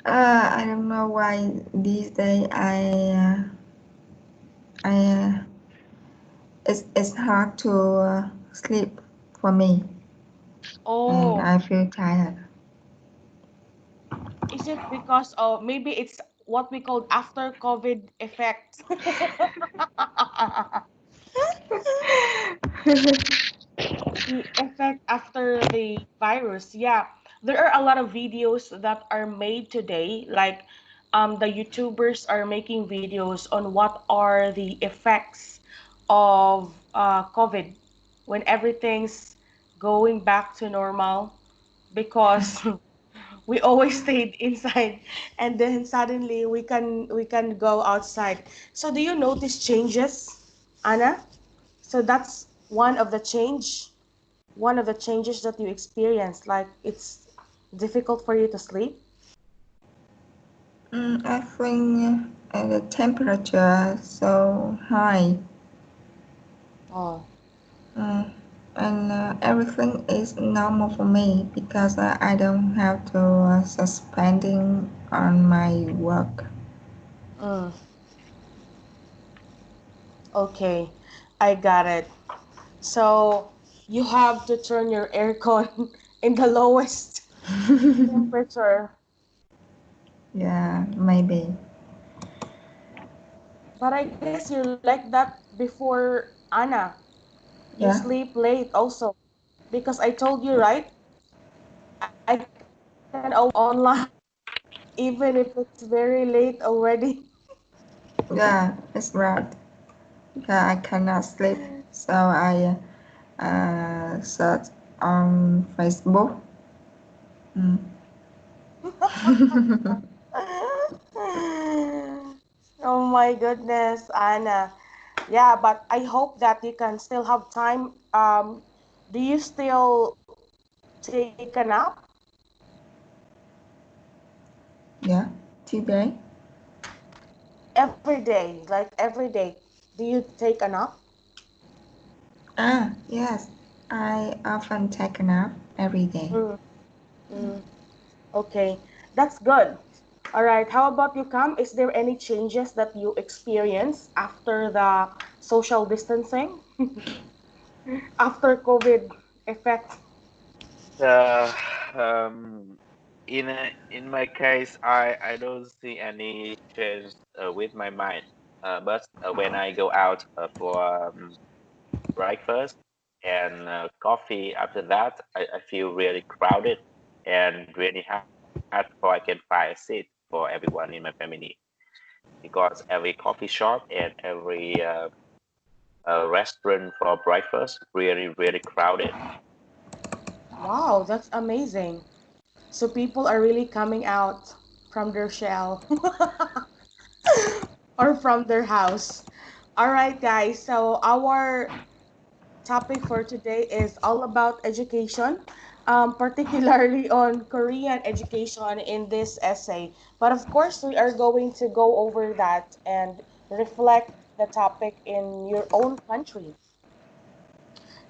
I don't know why these days it's hard to sleep for me, and Oh, I feel tired. is it because of maybe it's what we call after COVID effect? The effect after the virus. Yeah, there are a lot of videos that are made today, like the YouTubers are making videos on what are the effects of COVID when everything's going back to normal, because we always stayed inside and then suddenly we can go outside. So do you notice changes, Anna? So that's one of the changes that you experience, like it's difficult for you to sleep. I think the temperature so high, Oh, uh, and everything is normal for me because I don't have to suspending on my work. mm, okay, I got it. So you have to turn your aircon in the lowest temperature. Yeah, maybe. But I guess you're like that before, Anna. You Yeah, sleep late also, because I told you, right? I can always online even if it's very late already. yeah, it's right. Yeah, I cannot sleep, so I search on Facebook. Mm. Oh my goodness, Anna. Yeah, but I hope that you can still have time. Do you still take a nap Yeah, today. every day? Like every day, do you take a nap? Yes, I often take a nap every day. Mm, mm, okay, that's good. All right. How about you, Cam? Is there any changes that you experience after the social distancing, after COVID effect? Uh, um, in my case, I don't see any change with my mind. But when I go out for breakfast and coffee, after that, I feel really crowded and really hard before I can find a seat for everyone in my family, because every coffee shop and every restaurant for breakfast really crowded. Wow, that's amazing. So people are really coming out from their shell or from their house. All right, guys. So our topic for today is all about education, particularly on Korean education in this essay. But of course, we are going to go over that and reflect the topic in your own country.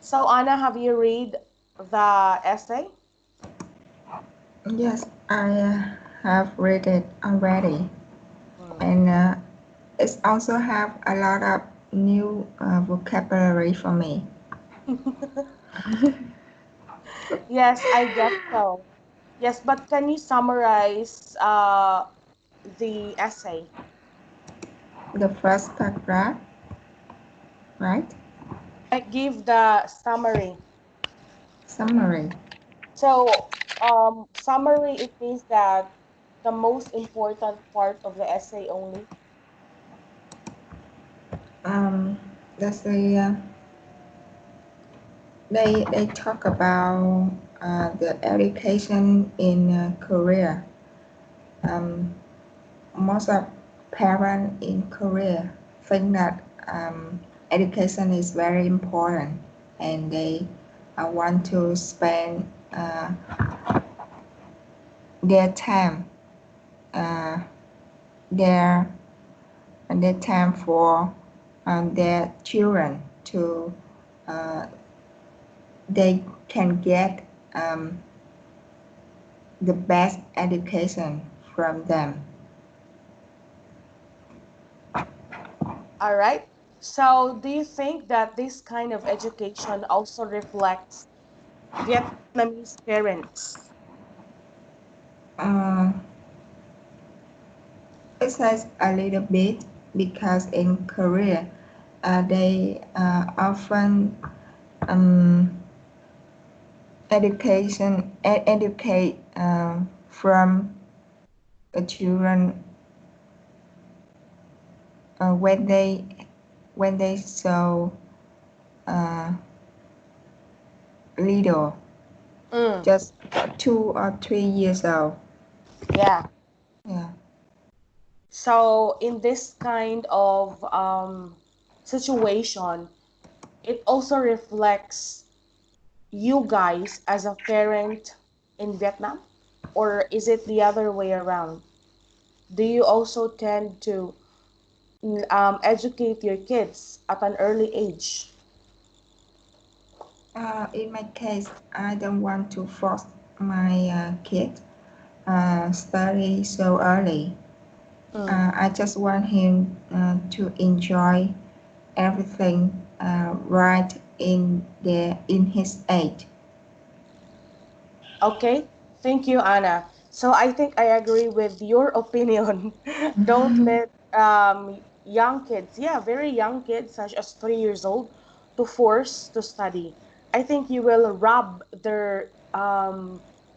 So, Anna, have you read the essay? Yes, I have read it already, Mm. and it also have a lot of new vocabulary for me. Yes, I guess so. Yes, but can you summarize the essay? The first paragraph, right? Like, give the summary. Summary. So, summary, it means that the most important part of the essay only. Um, that's the they talk about the education in Korea. Um, most of parents in Korea think that education is very important, and they want to spend their time, uh, their their time for their children to uh, they can get the best education from them. All right. So, do you think that this kind of education also reflects Vietnamese parents? Uh, it says a little bit because in Korea, they often um, educate from the children when they so uh, little, Mm, just 2 or 3 years old. yeah. Yeah. So, in this kind of situation, it also reflects you guys as a parent in Vietnam? Or is it the other way around? Do you also tend to educate your kids at an early age? In my case, I don't want to force my kid study so early. Mm. I just want him to enjoy everything right in his age. Okay, thank you, Anna. So I think I agree with your opinion. Don't let young kids, yeah, very young kids, such as 3 years old, to force to study. I think you will rob their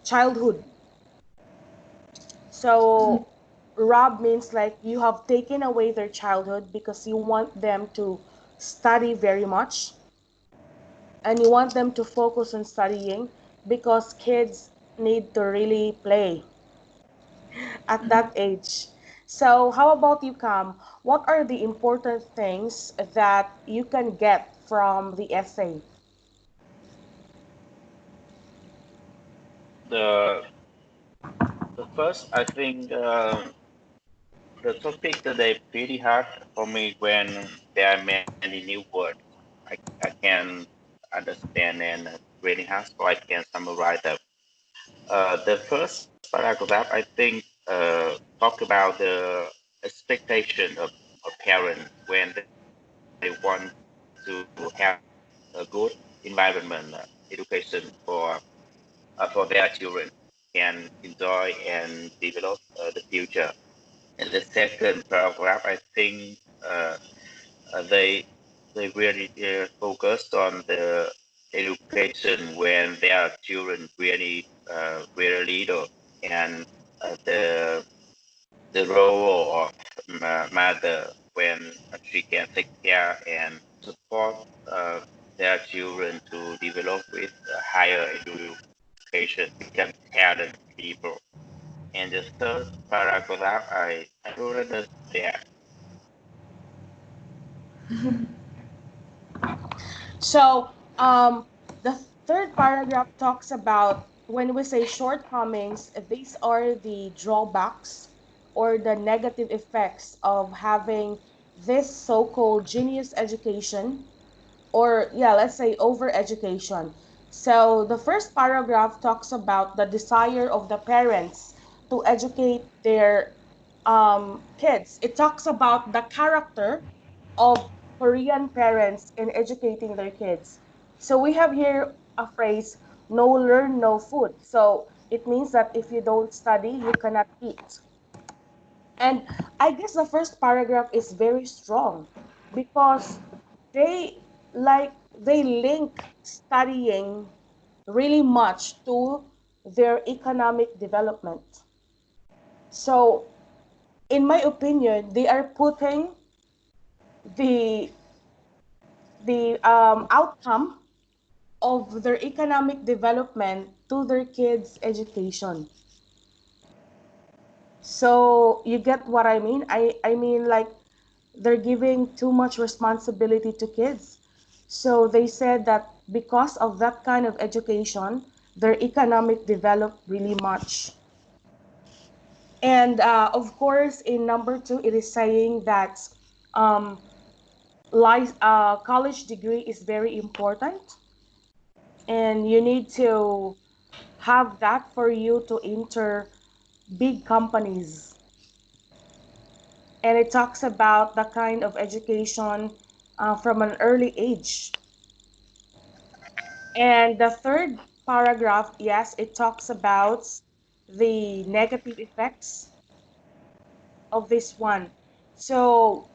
childhood. So rob means like you have taken away their childhood because you want them to study very much and you want them to focus on studying because kids need to really play at that age. So, how about you, Cam? What are the important things that you can get from the essay? The the first, I think, the topic today pretty hard for me when there are many new words. I can understand and really hard, so I can summarize them. The first paragraph, I think, talk about the expectation of parents when they want to have a good environment, education for their children can enjoy and develop the future. And the second paragraph, I think, they really focused on the education when their children really very little, and the role of mother when she can take care and support uh, their children to develop with higher education, become talented people. And the third paragraph, I don't understand. So, the third paragraph talks about when we say shortcomings, these are the drawbacks or the negative effects of having this so called genius education or yeah, let's say over education. So the first paragraph talks about the desire of the parents to educate their kids. It talks about the character of Korean parents in educating their kids. So we have here a phrase, no learn, no food. So it means that if you don't study, you cannot eat. And I guess the first paragraph is very strong because they they link studying really much to their economic development. So in my opinion, they are putting the the outcome of their economic development to their kids' education. So you get what I mean? I mean like they're giving too much responsibility to kids. So they said that because of that kind of education, their economic developed really much. And of course, in number two, it is saying that um, college degree is very important, and you need to have that for you to enter big companies, and it talks about the kind of education from an early age. And the third paragraph, yes, it talks about the negative effects of this one. So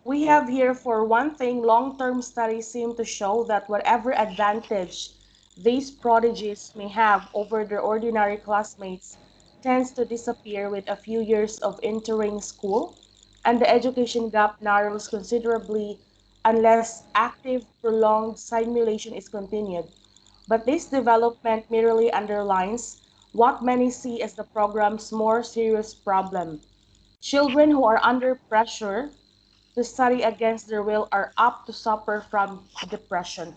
we have here, for one thing, long-term studies seem to show that whatever advantage these prodigies may have over their ordinary classmates tends to disappear with a few years of entering school, and the education gap narrows considerably unless active, prolonged simulation is continued. But this development merely underlines what many see as the program's more serious problem. Children who are under pressure to study against their will are apt to suffer from depression.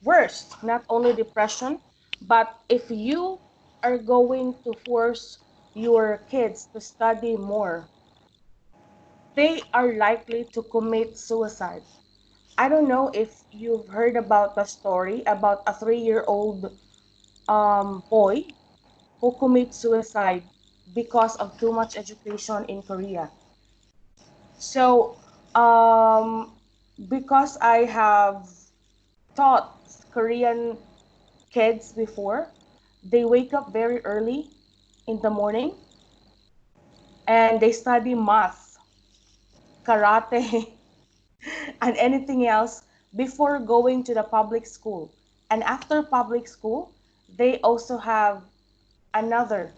Worst, not only depression, but if you are going to force your kids to study more, they are likely to commit suicide. I don't know if you've heard about the story about a 3-year-old boy who commits suicide because of too much education in Korea. So, um, because I have taught Korean kids before, they wake up very early in the morning and they study math, karate, and anything else before going to the public school. And after public school, they also have another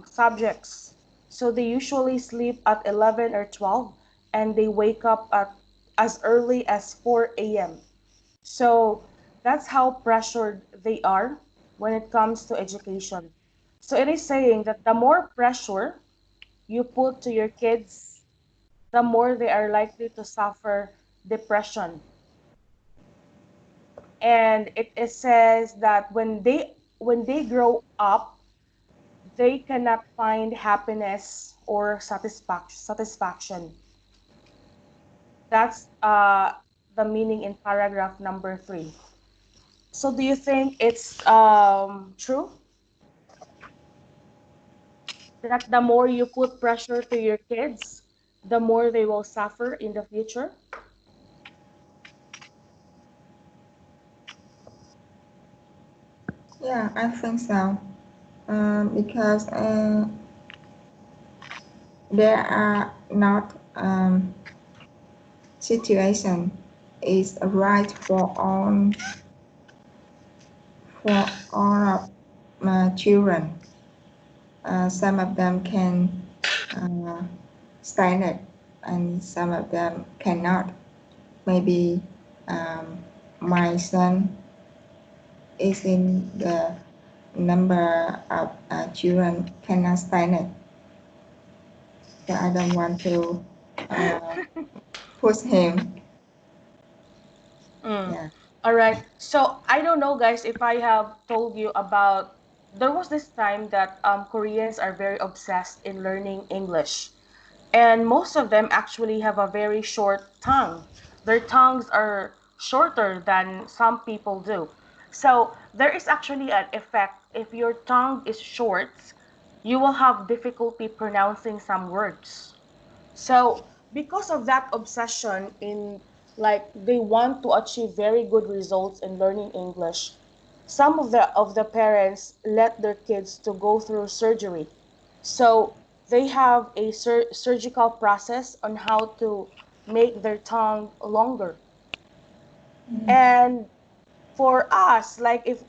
subjects. So they usually sleep at 11 or 12 and they wake up at as early as 4 a.m. So that's how pressured they are when it comes to education. So it is saying that the more pressure you put to your kids, the more they are likely to suffer depression. And it says that when they grow up, they cannot find happiness or satisfaction. That's the meaning in paragraph number 3. So do you think it's true that the more you put pressure to your kids, the more they will suffer in the future? Yeah, I think so. Because there are not situation is right for all of my children. Some of them can uh, stand it, and some of them cannot. Maybe my son is in the number of children cannot stand it. So I don't want to uh, push him. Mm. Yeah. All right. So I don't know, guys, if I have told you about. There was this time that Koreans are very obsessed in learning English, and most of them actually have a very short tongue. Their tongues are shorter than some people do. So there is actually an effect. If your tongue is short, you will have difficulty pronouncing some words. So because of that obsession in, like, they want to achieve very good results in learning English, some of the parents let their kids to go through surgery. So they have a surgical process on how to make their tongue longer. And for us, like, if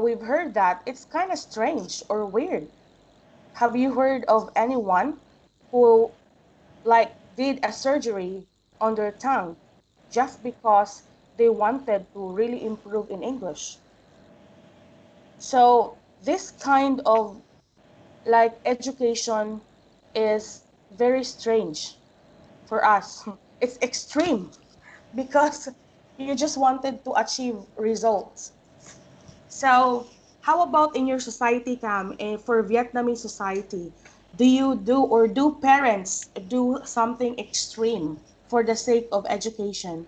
we've heard that, it's kind of strange or weird. Have you heard of anyone who, like, did a surgery on their tongue just because they wanted to really improve in English? So this kind of, like, education is very strange for us. It's extreme because you just wanted to achieve results. So how about in your society, Cam, and for Vietnamese society, do parents do something extreme for the sake of education?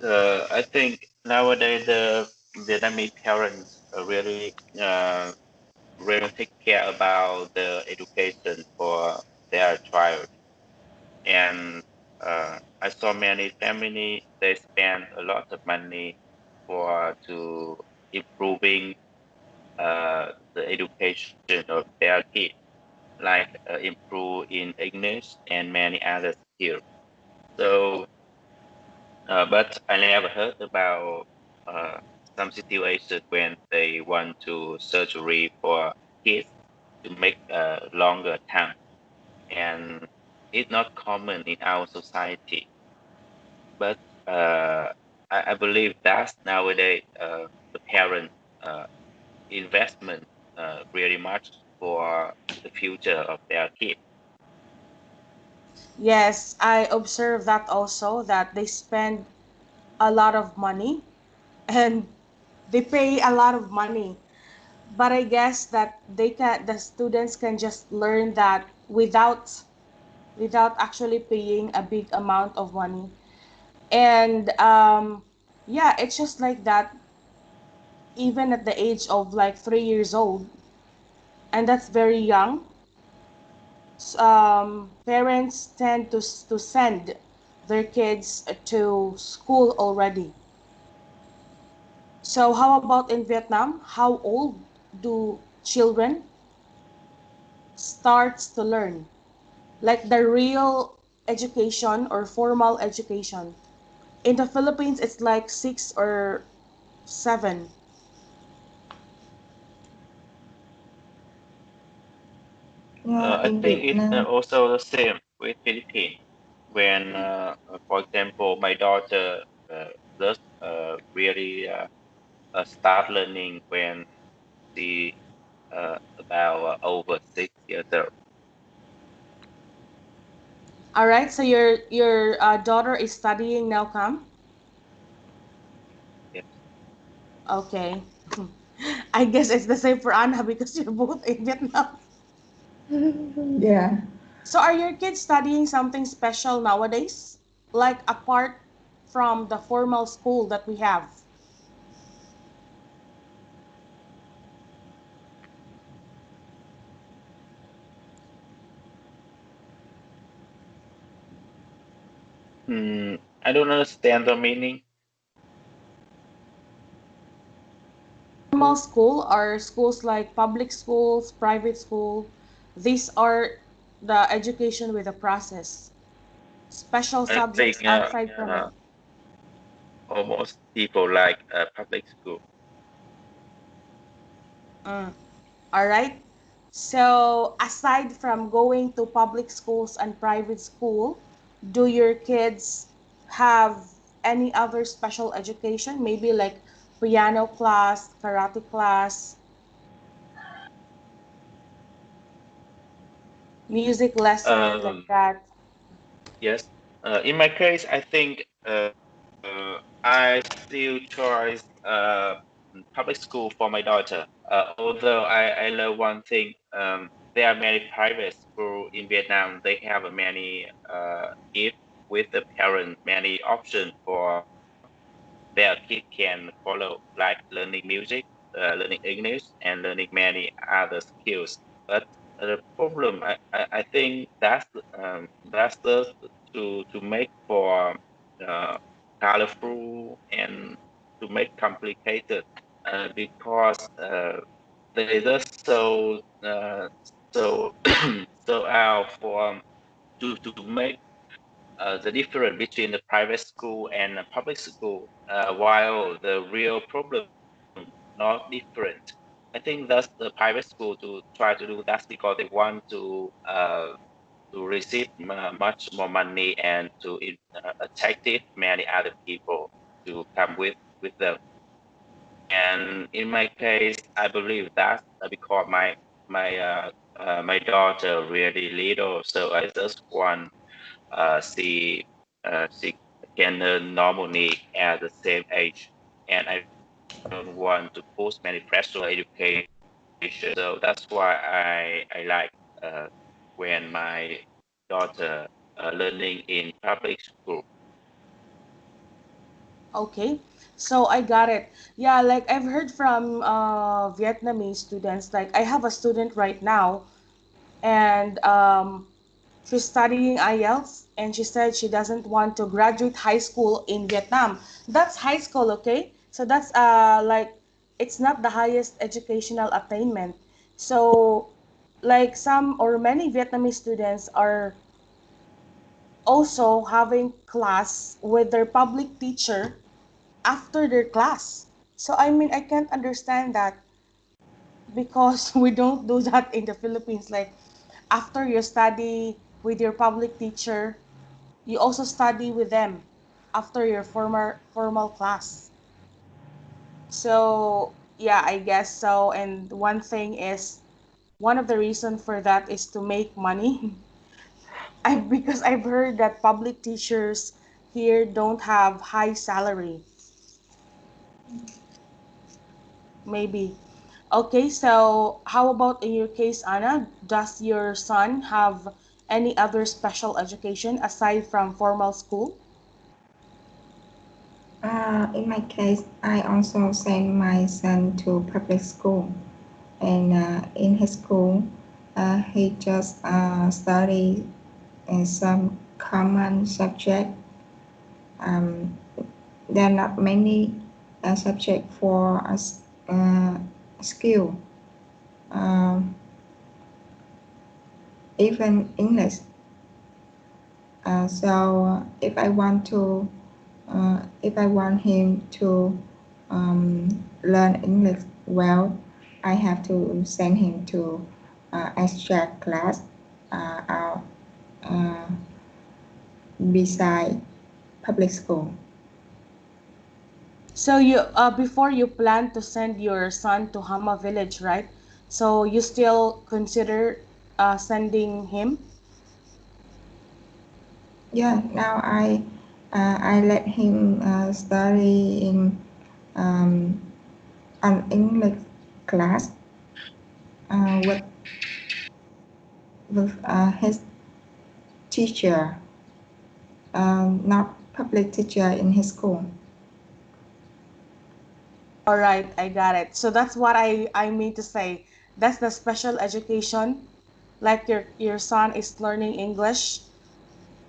I think nowadays the Vietnamese parents really take care about the education for their child. And I saw many family they spend a lot of money for to improving the education of their kids, like improve in English and many other skills. So, but I never heard about uh, some situation when they want to surgery for kids to make a longer tongue, and it's not common in our society. But I believe that nowadays the parent uh, investment really much for the future of their kid. Yes, I observe that also, that they spend a lot of money and they pay a lot of money. But I guess that the students can just learn that without actually paying a big amount of money. And yeah, it's just like that, even at the age of like 3 years old, and that's very young. Parents tend to send their kids to school already. So how about in Vietnam? How old do children starts to learn? Like the real education or formal education. In the Philippines, it's like 6 or 7. Yeah, I in think it's Vietnam. also the same with Philippines. When, for example, my daughter does really start learning when she about over 6 years old. All right, so your daughter is studying now, Cam? Yes. Okay. I guess it's the same for Anna because you're both in Vietnam. Yeah. So are your kids studying something special nowadays? Like apart from the formal school that we have? I don't understand the meaning. Formal school are schools like public schools, private school. These are the education with a process. Special I subjects think outside from it. almost people like public school. Mm. All right. So aside from going to public schools and private school, do your kids have any other special education? Maybe like piano class, karate class, music lesson, like Um, that. yes. In my case, I think I still choose public school for my daughter. Although I learned one thing, there are many private schools in Vietnam. They have many give with the parent many options for their kid can follow, like learning music, learning English, and learning many other skills. But the problem, I think that's the to make for uh, colorful and to make complicated because they just so so out for to make the difference between the private school and the public school, while the real problem not different. I think that's the private school to try to do that because they want to receive much more money and to attract many other people to come with them. And in my case, I believe that's because my daughter really little, so I just want she can learn normally at the same age, and I don't want to put many pressure on education. So that's why I like uh, when my daughter learning in public school. Okay, so I got it. Yeah, like I've heard from Vietnamese students. Like I have a student right now, and she's studying IELTS, and she said she doesn't want to graduate high school in Vietnam. That's high school, okay? So that's like it's not the highest educational attainment. So like some or many Vietnamese students are also having class with their public teacher after their class. So I mean, I can't understand that because we don't do that in the Philippines. Like after you study with your public teacher, you also study with them after your formal class. So yeah, I guess so. And one thing is one of the reason for that is to make money. I because I've heard that public teachers here don't have high salary. Maybe. Okay, so how about in your case, Anna? Does your son have any other special education aside from formal school? In my case, I also send my son to public school, and in his school, he just study some common subject. Um, there are not many subject for us skill, um, even English. So if I want him to learn English well, I have to send him to extra class out uh, beside public school. So you before you plan to send your son to Hama village, right? So you still consider sending him? Yeah, now I let him study in um, an English class with his teacher, not public teacher in his school. All right, I got it. So that's what I mean to say. That's the special education, like your son is learning English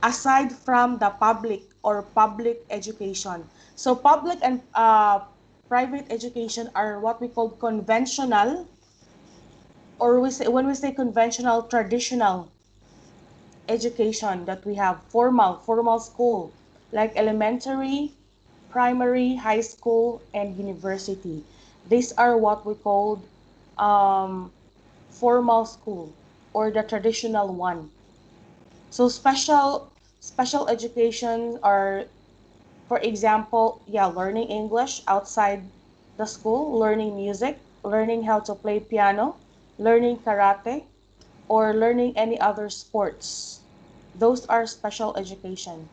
aside from the public or public education. So public and private education are what we call conventional, or we say when we say conventional, traditional education that we have formal school like elementary, primary, high school, and university. These are what we called um, formal school or the traditional one. So special education are, for example, yeah, learning English outside the school, learning music, learning how to play piano, learning karate, or learning any other sports. Those are special education.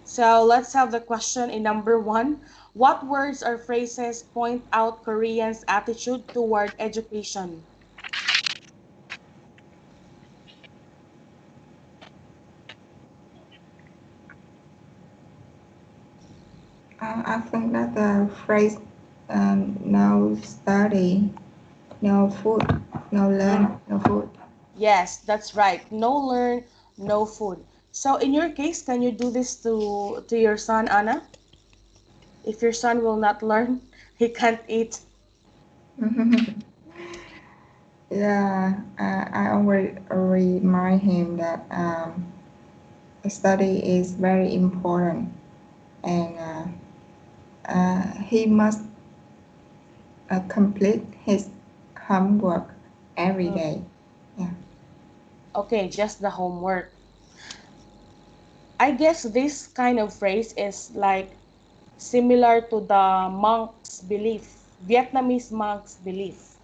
So let's have the question in number one. What words or phrases point out Koreans' attitude toward education? I think that the phrase no study, no food, no learn, no food. Yes, that's right. No learn, no food. So in your case, can you do this to your son, Anna? If your son will not learn, he can't eat. Yeah, I always remind him that study is very important and he must complete his homework every Mm, day. Yeah. okay, just the homework. I guess this kind of phrase is like similar to the monks' belief, Vietnamese monks' belief.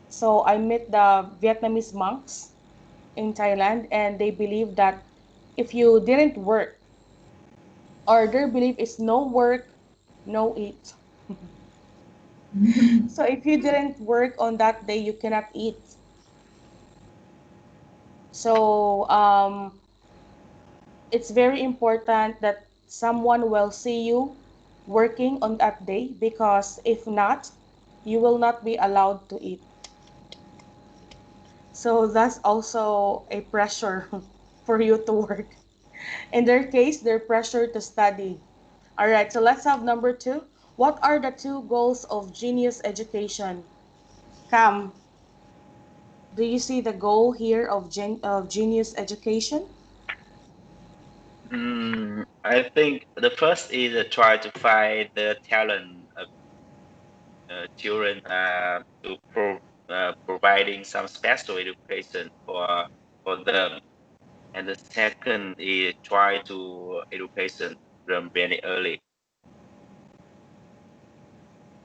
So I met the Vietnamese monks in Thailand, and they believe that if you didn't work, or their belief is no work, no eat. So if you didn't work on that day, you cannot eat. So it's very important that someone will see you working on that day, because if not, you will not be allowed to eat. So that's also a pressure for you to work. In their case, they're pressure to study. All right, so let's have number two. What are the two goals of genius education? Cam, do you see the goal here of genius education? I think the first is try to find the talent of children providing some special education for them. And the second is try to education them very early.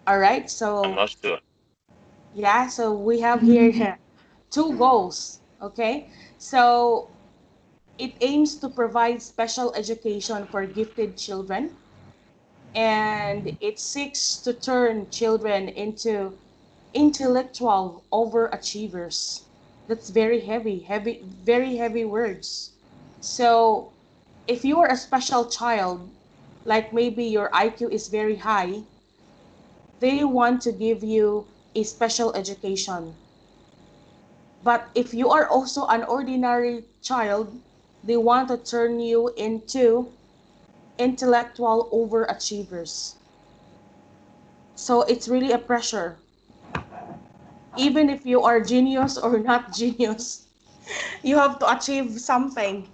All right, I'm so not sure. yeah, so we have here two goals. Okay, so it aims to provide special education for gifted children, and it seeks to turn children into intellectual overachievers. That's very heavy, heavy, very heavy words. So, if you are a special child, like maybe your IQ is very high, they want to give you a special education. But if you are also an ordinary child, they want to turn you into intellectual overachievers. So it's really a pressure. Even if you are genius or not genius, you have to achieve something.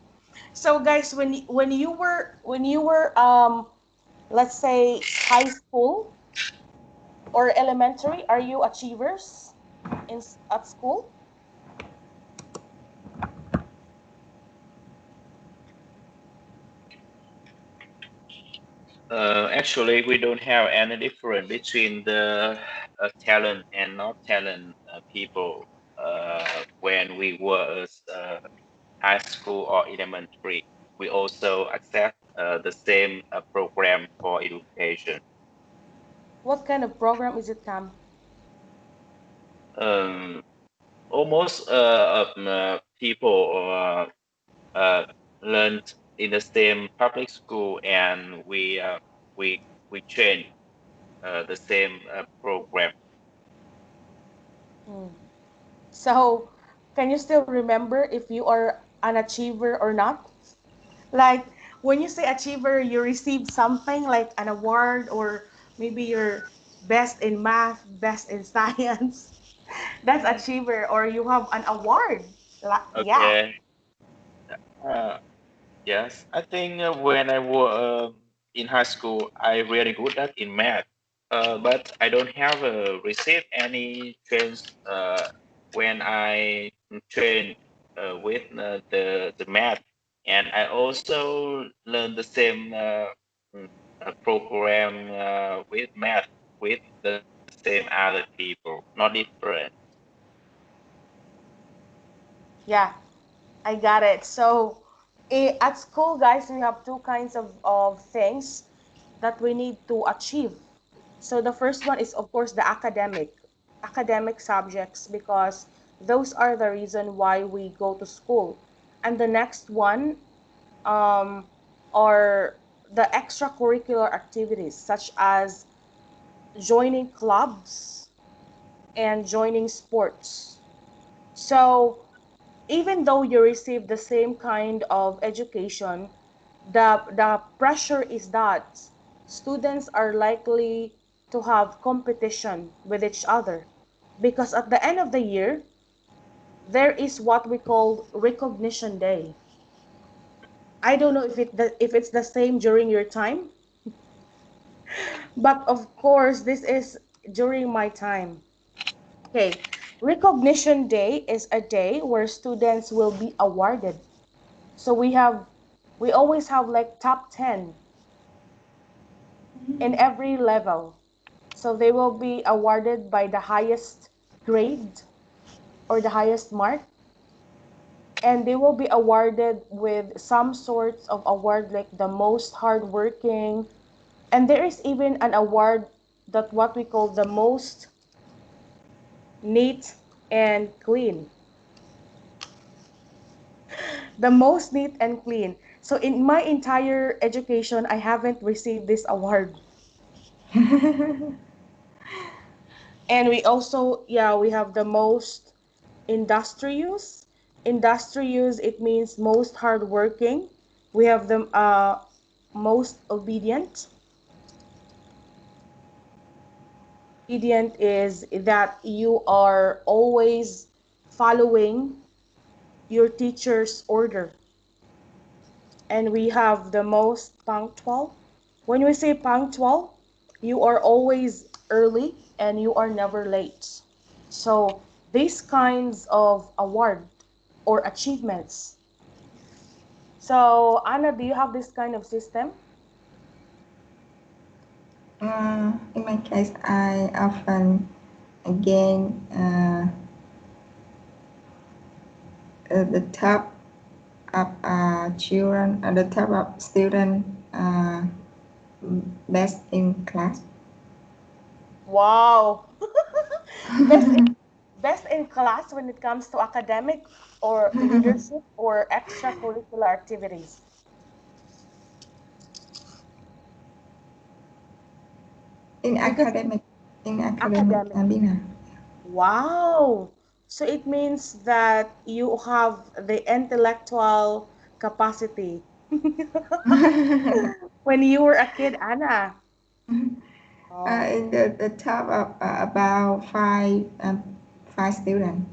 So guys, when you were let's say high school or elementary, are you achievers at school? Actually, we don't have any difference between the talent and not talent people when we were high school or elementary. We also accept the same program for education. What kind of program is it, Cam? Um, Almost people uh, learned in the same public school, and we we change the same program. Hmm. So, can you still remember if you are an achiever or not? Like when you say achiever, you receive something like an award, or maybe you're best in math, best in science. That's achiever, or you have an award. Yeah. Okay. Uh, yes, I think when I was in high school, I really good at in math. But I don't have received any trains when I train with the math, and I also learn the same mm, program with math with the same other people, not different. Yeah, I got it. So, at school, guys, we have two kinds of things that we need to achieve. So the first one is, of course, the academic subjects, because those are the reason why we go to school. And the next one um, are the extracurricular activities, such as joining clubs and joining sports. So even though you receive the same kind of education, the pressure is that students are likely to have competition with each other, because at the end of the year there is what we call recognition day. I don't know if it's the same during your time, but of course this is during my time. Okay, recognition day is a day where students will be awarded. So we always have like top 10 in every level. So they will be awarded by the highest grade or the highest mark, and they will be awarded with some sorts of award like the most hardworking, and there is even an award that what we call the most neat and clean. The most neat and clean. So in my entire education, I haven't received this award. And we also, yeah, we have the most industrious. Industrious, it means most hardworking. We have the most obedient. Obedient is that you are always following your teacher's order. And we have the most punctual. When we say punctual, you are always early and you are never late. So these kinds of award or achievements. So Anna, do you have this kind of system? In my case, I often gain the top of children, the top of student best in class. Wow. best in, best in class when it comes to academic or leadership or extracurricular activities. in Because academic, in academic, academic. Bina. Wow. So it means that you have the intellectual capacity when you were a kid, Anna. Oh. In the top of about five students.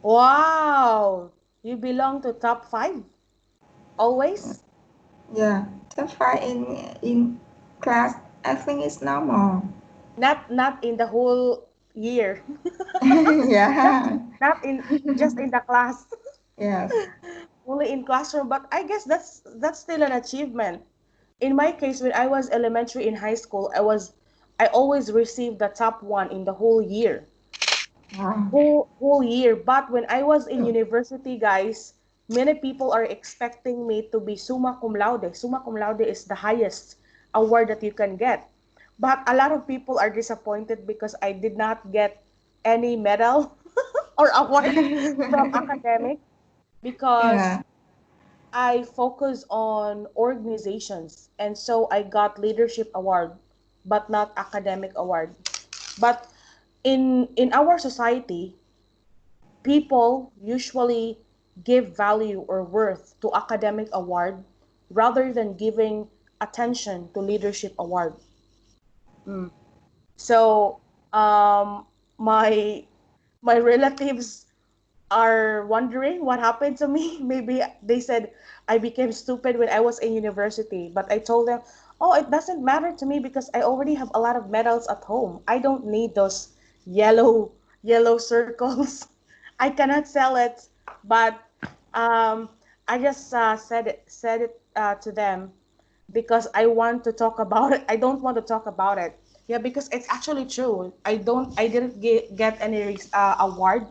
Wow. You belong to top five always? Yeah, top five in class. I think it's normal. Not in the whole year. not Yeah. not in just in the class. Yes. Only in classroom, but I guess that's still an achievement. In my case, when I was elementary in high school, I always received the top one in the whole year. Wow. Whole year. But when I was in university, guys, many people are expecting me to be summa cum laude. Summa cum laude is the highest award that you can get. But a lot of people are disappointed because I did not get any medal or award from academic because Yeah. I focus on organizations, and so I got leadership award, but not academic award. But in our society, people usually give value or worth to academic award rather than giving attention to leadership award. Mm. So um, my my relatives are wondering what happened to me. Maybe they said I became stupid when I was in university, but I told them, "Oh, it doesn't matter to me because I already have a lot of medals at home. I don't need those yellow circles. I cannot sell it." But um, I just said it to them because I want to talk about it. I don't want to talk about it. Yeah, because it's actually true. I didn't get any award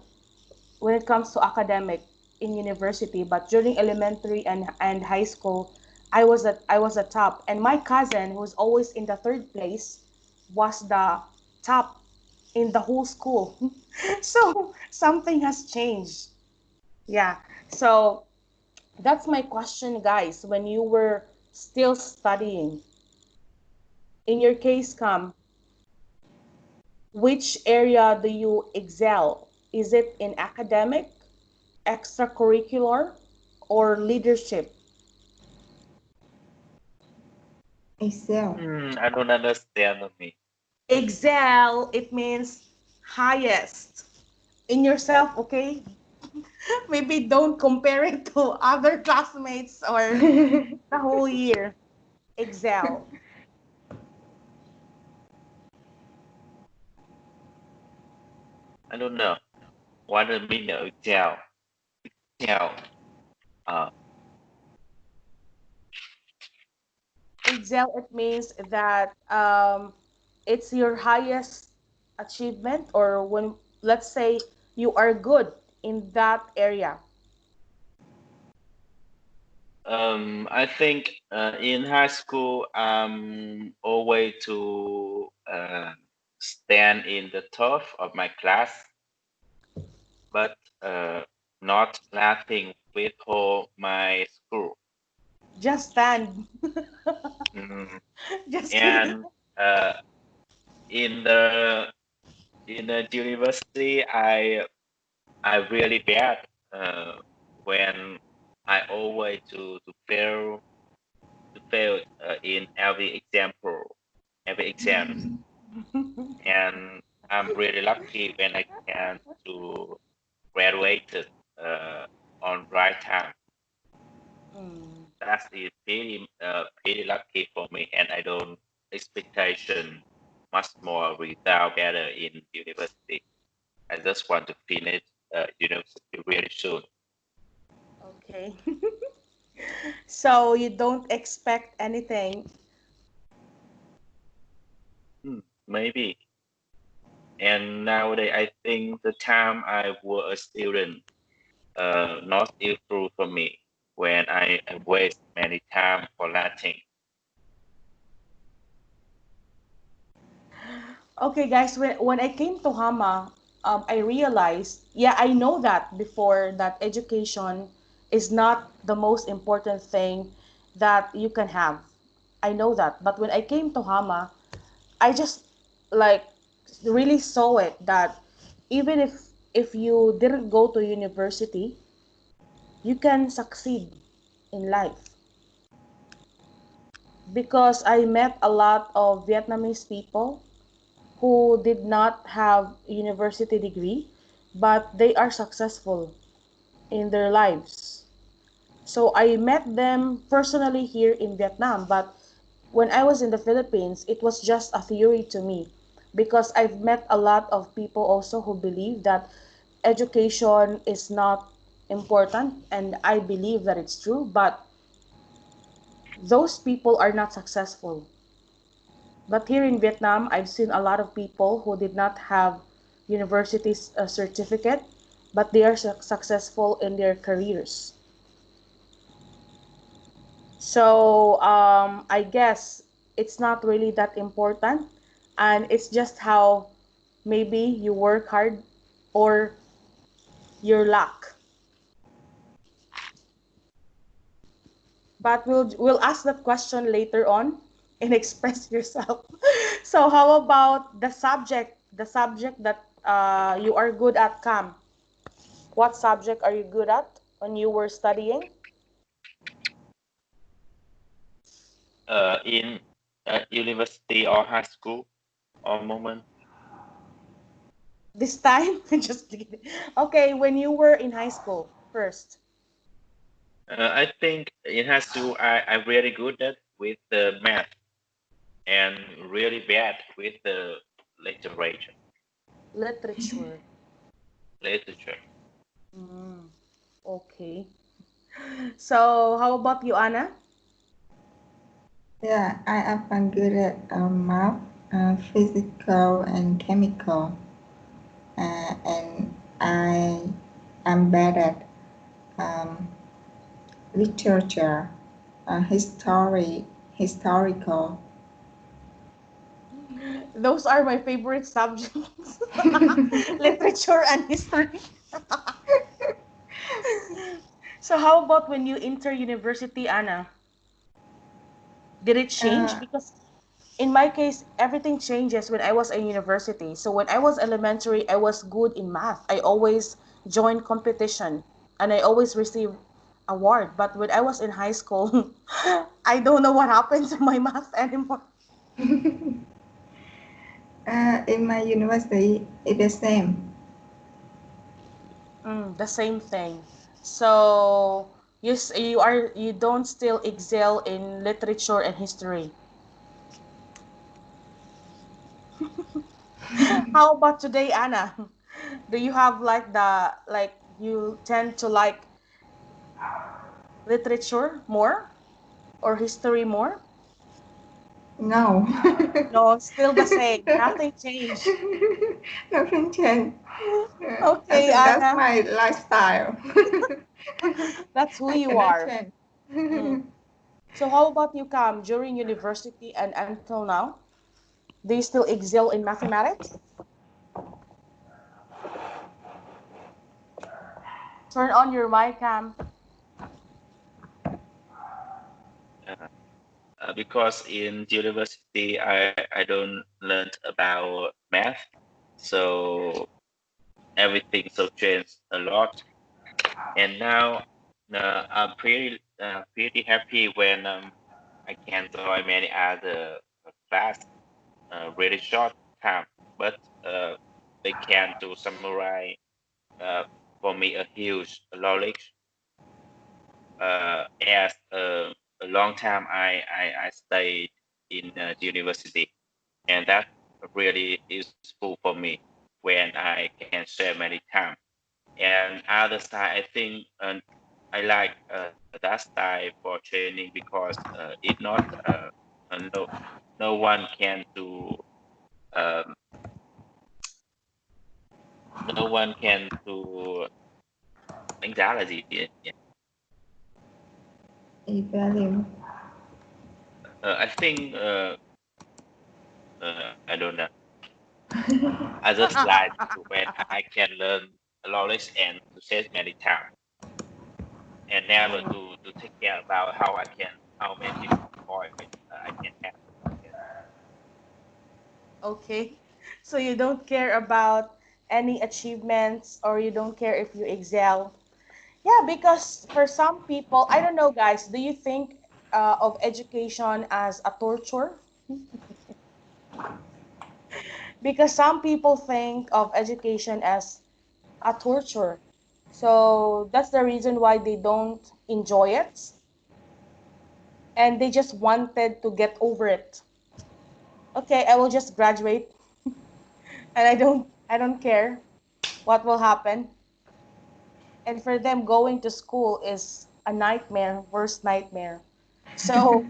when it comes to academic in university, but during elementary and high school, I was a top, and my cousin who was always in the third place was the top in the whole school. So something has changed. Yeah. So that's my question, guys. When you were still studying, in your case, come, which area do you excel? Is it in academic, extracurricular, or leadership? Excel. I don't understand me. Excel, it means highest in yourself, okay? Maybe don't compare it to other classmates or the whole year. Excel. I don't know. What does mean gel? Gel. Uh, Excel, it means that it's your highest achievement, or when, let's say, you are good in that area. I think in high school, I'm always to stand in the top of my class, but not laughing with whole my school. Just stand. Mm, Just kidding. and uh, in the university, I really bad when I always to fail in every exams, and I'm really lucky when I can to graduated on right time. Mm. That is pretty lucky for me, and I don't expectation much more without better in university. I just want to finish university really soon. Okay. So you don't expect anything. Maybe. And nowadays, I think the time I was a student, not useful for me when I waste many time for nothing. Okay, guys, when I came to Hama, I realized, yeah, I know that before that education is not the most important thing that you can have. I know that. But when I came to Hama, I just like really saw it that even if you didn't go to university, you can succeed in life because I met a lot of Vietnamese people who did not have university degree but they are successful in their lives. So I met them personally here in Vietnam, but when I was in the Philippines, it was just a theory to me because I've met a lot of people also who believe that education is not important, and I believe that it's true, but those people are not successful. But here in Vietnam, I've seen a lot of people who did not have university certificate, but they are successful in their careers. So I guess it's not really that important, and it's just how maybe you work hard or your luck. But we'll ask that question later on and express yourself. So how about the subject that you are good at, Cam? What subject are you good at when you were studying? In university or high school or moment. This time? Just kidding. Okay, when you were in high school first. I think in high school I'm really good at with the math and really bad with the literature. Literature. Literature. Mm, okay. So how about you, Anna? Yeah, I am good at math, physical and chemical, and I am bad at um, literature, historical. Those are my favorite subjects. Literature and history. So how about when you enter university, Anna? Did it change? uh, Because in my case, everything changes when I was in university. So when I was elementary, I was good in math. I always joined competition and I always receive award. But when I was in high school, I don't know what happened to my math anymore. in my university, it's the same. The same thing. So you don't still excel in literature and history. How about today, Anna? Do you have like you tend to like literature more or history more? No. No, still the same. Nothing changed. Nothing changed. I Okay, think that's Anna, my lifestyle. that's who I you cannot are. change. Mm. So how about you, Cam, during university and until now? Do you still excel in mathematics? Turn on your mic, Cam. because in university I don't learn about math, so everything so changed a lot. And now I'm pretty happy when I can join many other class really short time, but uh, they can to summarize uh, for me a huge knowledge as a long time I stayed in the university, and that really useful for me when I can share many time. And other side, I think I like that style for training because it not no no one can do um, no one can do đánh giá là gì nhỉ? Evaluate. I think I don't know. I just like to when I can learn knowledge and to say many times and never to take care about how many points I can have. Okay. So you don't care about any achievements or you don't care if you excel. Yeah, because for some people, I don't know, guys, do you think of education as a torture? Because some people think of education as a torture. So that's the reason why they don't enjoy it and they just wanted to get over it. Okay, I will just graduate and I don't care what will happen. And for them going to school is a nightmare, worst nightmare. So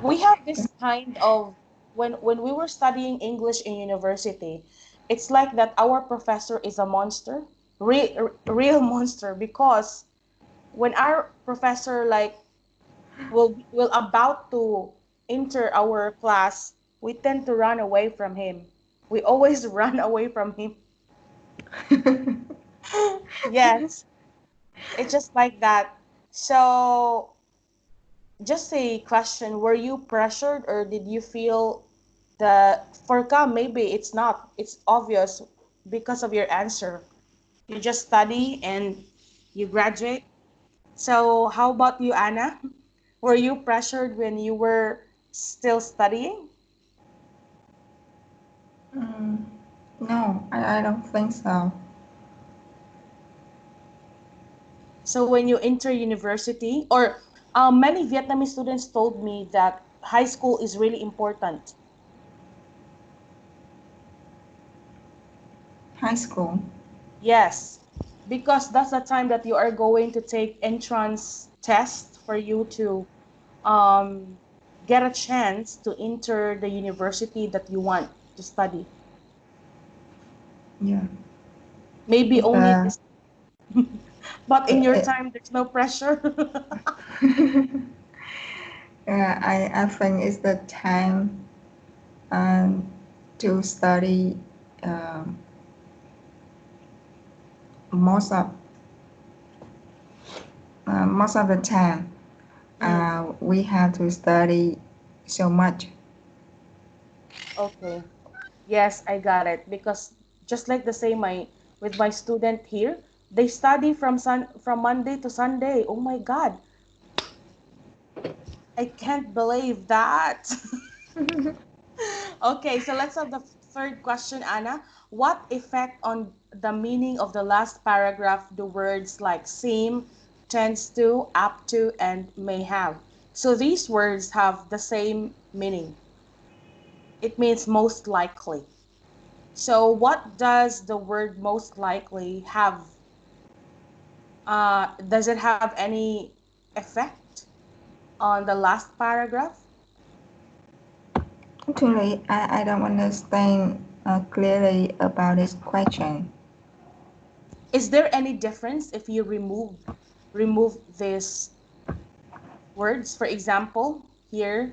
we have this kind of when we were studying English in university, it's like that our professor is a monster, real monster, because when our professor like will about to enter our class, we tend to run away from him. We always run away from him. Yes, it's just like that. So just a question, were you pressured or did you feel that for Cam, maybe it's not, it's obvious because of your answer. You just study and you graduate. So how about you, Anna? Were you pressured when you were still studying? No, I don't think so. So when you enter university, or many Vietnamese students told me that high school is really important. High school. Yes, because that's the time that you are going to take entrance test for you to um, get a chance to enter the university that you want to study. Yeah. Maybe only Uh, this, but in your uh, time, there's no pressure. I think it's the time um, to study um, most of most of the time. Mm, We have to study so much. okay. Yes, I got it. Because just like the same my with my student here, they study from Monday to Sunday. Oh my God, I can't believe that. Okay, so let's have the third question, Anna. What effect on the meaning of the last paragraph do words like seem, tends to, up to, and may have? So these words have the same meaning. It means most likely. So what does the word most likely have? Does it have any effect on the last paragraph? Actually, I don't understand clearly about this question. Is there any difference if you remove these words? For example, here,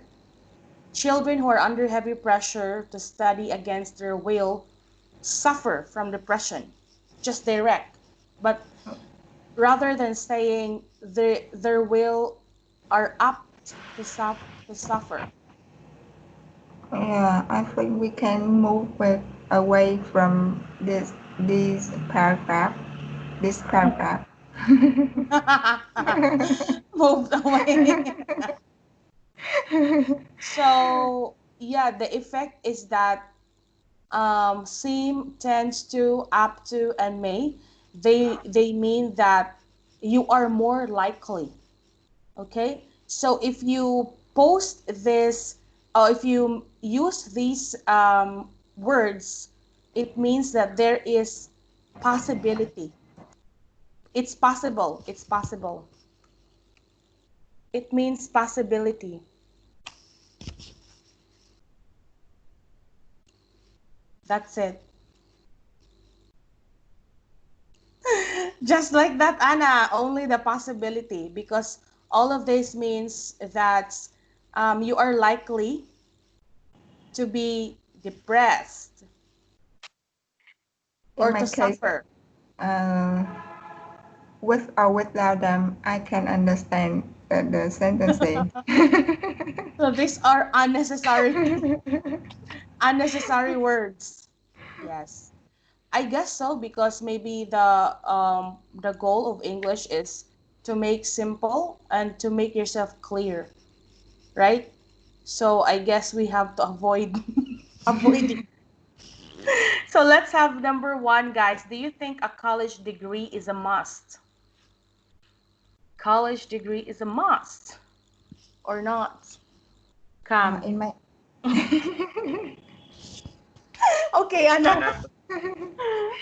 children who are under heavy pressure to study against their will suffer from depression. Just direct. But rather than saying their will are up to suffer? Yeah, I think we can move away from this paragraph. This paragraph. Moved away. So yeah, the effect is that seem, tends to, up to, and may, they mean that you are more likely. Okay, so if you post this, or if you use these words, it means that there is possibility. It's possible. It's possible. It means possibility. That's it. Just like that, Anna, only the possibility, because all of this means that you are likely to be depressed In or my to case, suffer. uh, with or without them, I can understand the sentences. So these are unnecessary words. Yes. I guess so, because maybe the goal of English is to make simple and to make yourself clear, right? So I guess we have to avoid avoiding. So let's have number one, guys. Do you think a college degree is a must? College degree is a must or not? Come. In my Okay, Anna. Uh,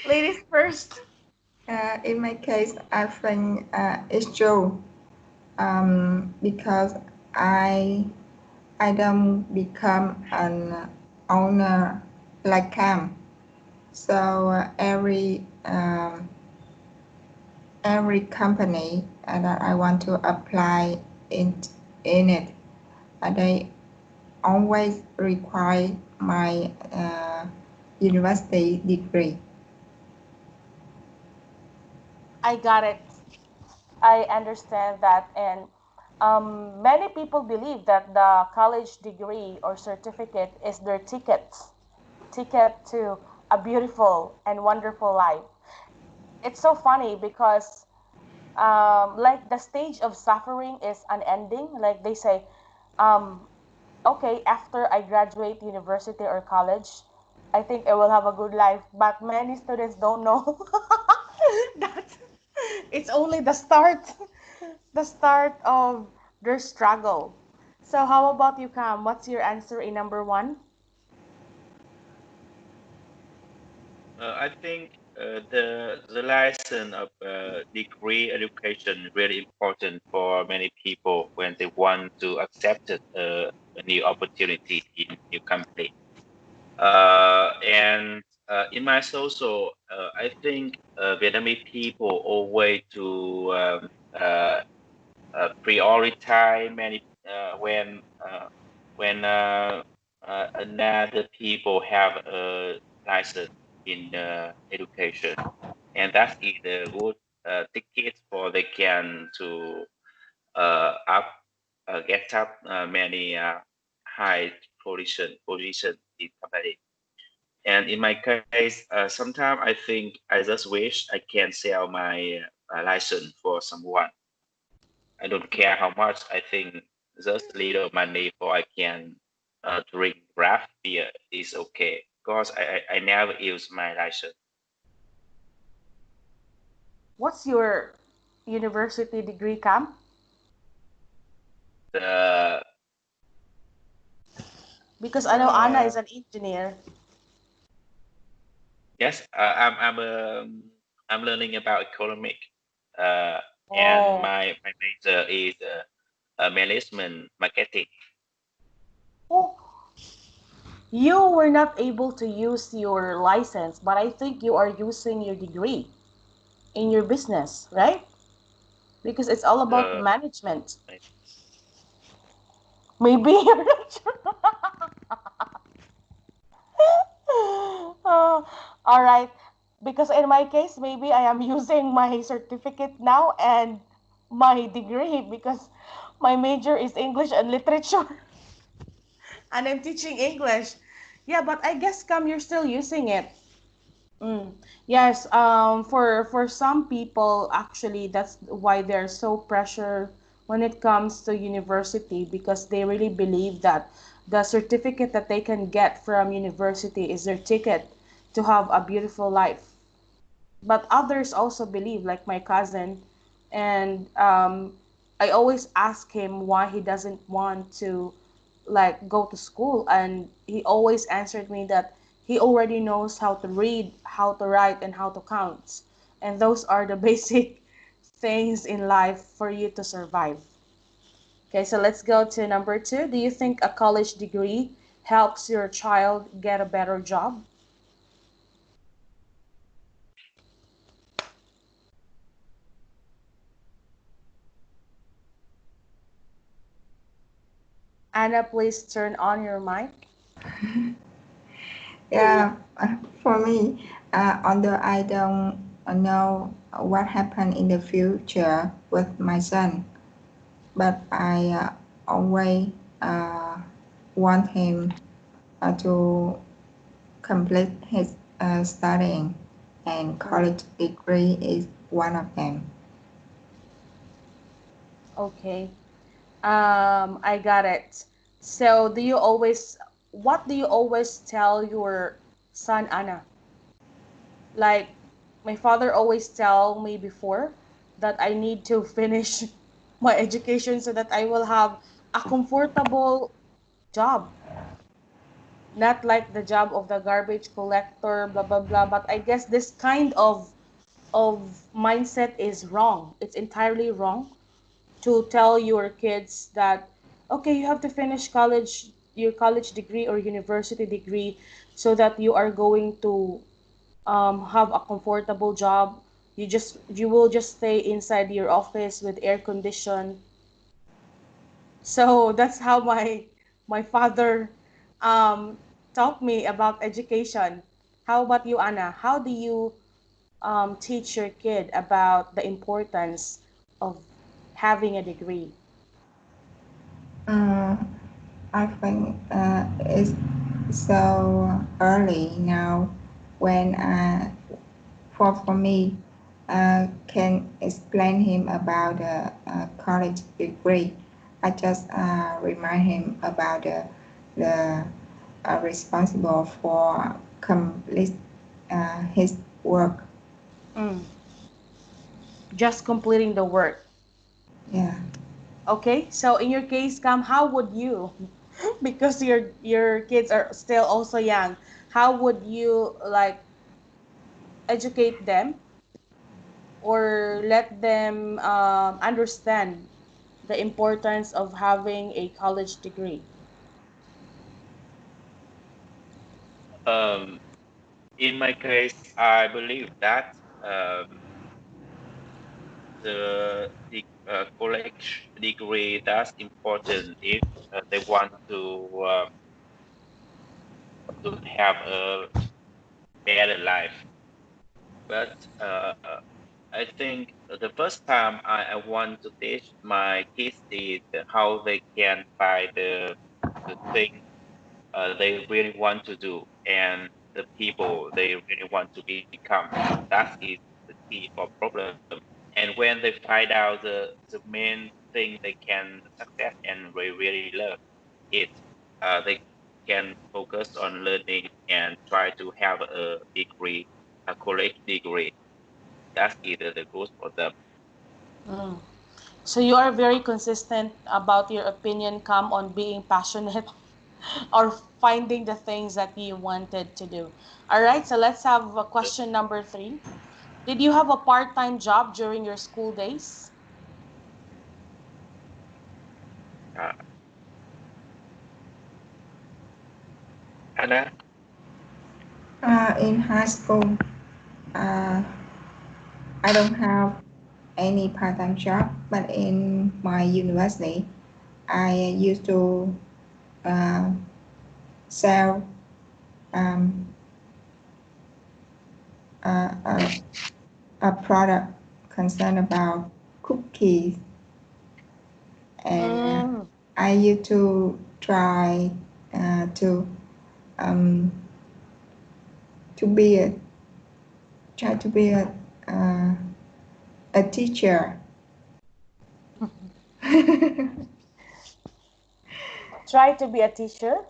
Ladies first. in my case, I think it's true. Because I I don't become an owner like Cam. So every company that I want to apply in it, they always require my university degree. I got it. I understand that, and many people believe that the college degree or certificate is their ticket to a beautiful and wonderful life. It's so funny because like the stage of suffering is unending. Like they say, um, okay, after I graduate university or college, I think I will have a good life. But many students don't know that it's only the start of their struggle. So how about you, Cam? What's your answer in number one? I think the license of degree education really important for many people when they want to accept a new opportunity in new company. And in my social, I think Vietnamese people always to uh, prioritize many when another people have a license in education, and that is a good ticket for they can to up get up many high position in company. And in my case, sometimes I think I just wish I can sell my license for someone. I don't care how much. I think just little money for I can drink craft beer is okay because I never use my license. What's your university degree, Cam? The Because I know Anna uh, is an engineer. yes, I'm learning about economic, uh, and Oh. my major is management marketing. Oh, you were not able to use your license, but I think you are using your degree in your business, right? Because it's all about Uh, management. Maybe you're not sure. Oh, all right. Because in my case, maybe I am using my certificate now and my degree because My major is English and literature, and I'm teaching English. Yeah, but I guess Cam, you're still using it. Mm. Yes, for some people, actually, that's why they're so pressure when it comes to university because they really believe that the certificate that they can get from university is their ticket to have a beautiful life. But others also believe, like my cousin, and I always ask him why he doesn't want to like go to school, and he always answered me that he already knows how to read, how to write, and how to count, and those are the basic things in life for you to survive. Okay, so let's go to number two. Do you think a college degree helps your child get a better job? Anna, please turn on your mic. Yeah, for me, although I don't know what happened in the future with my son, but I always uh, want him to complete his studying, and Mm, college degree is one of them. okay. I got it. So, what do you always tell your son, Anna? Like, my father always tell me before that I need to finish my education so that I will have a comfortable job, not like the job of the garbage collector, blah blah blah. But I guess this kind of mindset is wrong. It's entirely wrong to tell your kids that okay, you have to finish college, your college degree or university degree, so that you are going to have a comfortable job. You will just stay inside your office with air condition. So that's how my father um, taught me about education. How about you, Anna? How do you teach your kid about the importance of having a degree? Uh, I think it's so early now when for me can explain him about the college degree. I just remind him about the responsible for complete his work. Mm, just completing the work. Yeah. Okay, so in your case, Cam, how would you, because your kids are still also young, how would you like educate them or let them understand the importance of having a college degree? Um, in my case, I believe that the college degree that's important if they want to have a better life. But I think the first time I want to teach my kids how they can find the thing they really want to do and the people they really want to become. That is the key for problem. And when they find out the main thing they can success and they really love it, they can focus on learning and try to have a degree, a college degree. That's either the goal for them. Mm. So you are very consistent about your opinion, Cam, on being passionate or finding the things that you wanted to do. All right, so let's have a question number three. Did you have a part-time job during your school days? Uh, Anna, In high school, uh, I don't have any part-time job, but in my university, I used to uh, sell um, a, a product concerned about cookies and Mm. I used to try to um, to be a try to be a teacher. Try to be a teacher,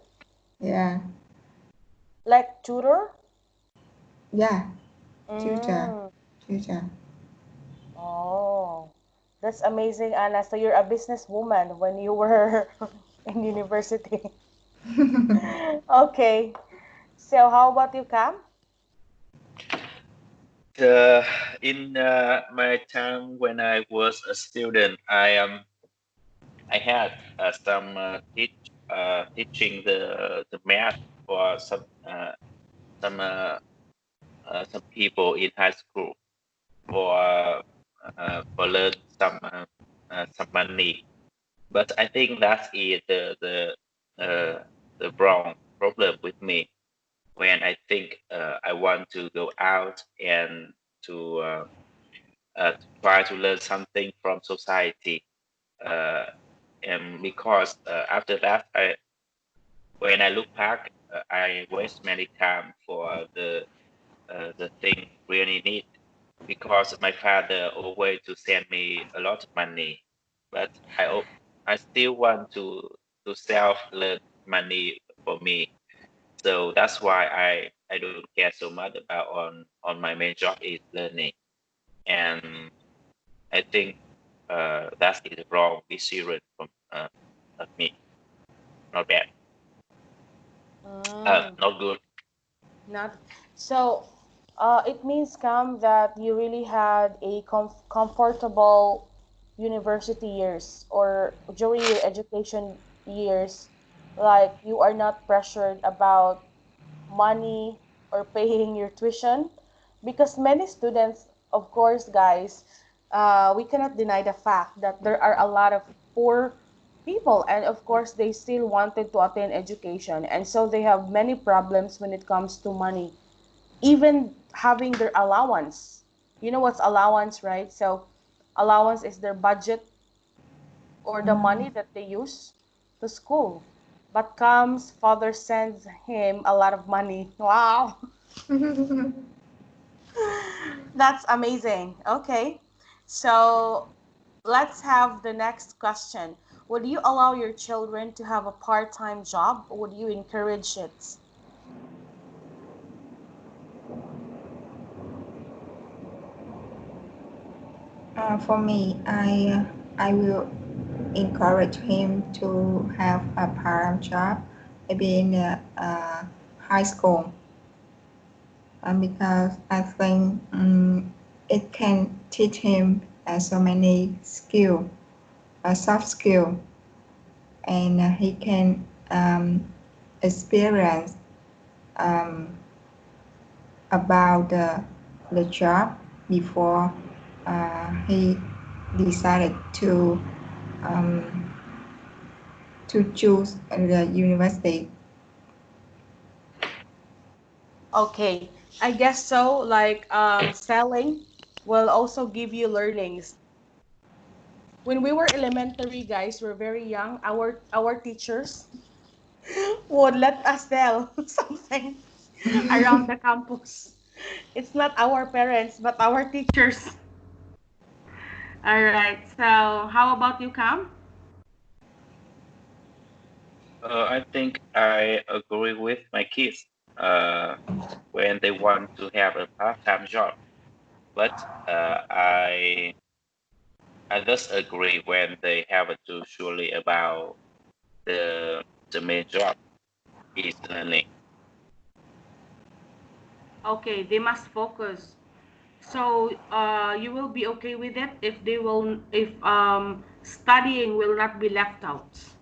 Yeah, like tutor. yeah, tutor, Mm. tutor. Oh, that's amazing, Anna. So you're a businesswoman when you were in university. Okay. So how about you, Cam? Uh, in my time when I was a student, I had some teaching the math for some some people in high school for learn some money. But I think that is the wrong problem with me when I think I want to go out and to to try to learn something from society. Uh, and because after that, when I look back, I waste many time for the thing really need because my father always to send me a lot of money, but I still want to self learn money for me. So that's why I don't care so much about on my main job is learning, and I think that is wrong decision from of me. Not bad, Mm, not good. not so. It means, Cam, that you really had a comfortable university years or during your education years, like you are not pressured about money or paying your tuition, because many students, of course, guys, we cannot deny the fact that there are a lot of poor people, and of course they still wanted to attend education, and so they have many problems when it comes to money, even having their allowance. You know what's allowance, right? So allowance is their budget or the money that they use to school, but comes father sends him a lot of money. Wow. That's amazing. Okay. So let's have the next question. Would you allow your children to have a part-time job, or would you encourage it? For me, I will encourage him to have a part-time job, maybe in high school, because I think it can teach him so many skill, soft skill, and he can experience um, about the job before he decided um, to choose the university. Okay. I guess so. Like selling will also give you learnings. When we were elementary, guys, we're very young. Our teachers would let us sell something around the campus. It's not our parents, but our teachers. All right. So, how about you, Cam? I think I agree with my kids uh, when they want to have a part-time job, but I just agree when they have to surely about the the main job is learning. Okay, they must focus. So, you will be okay with it if if studying will not be left out.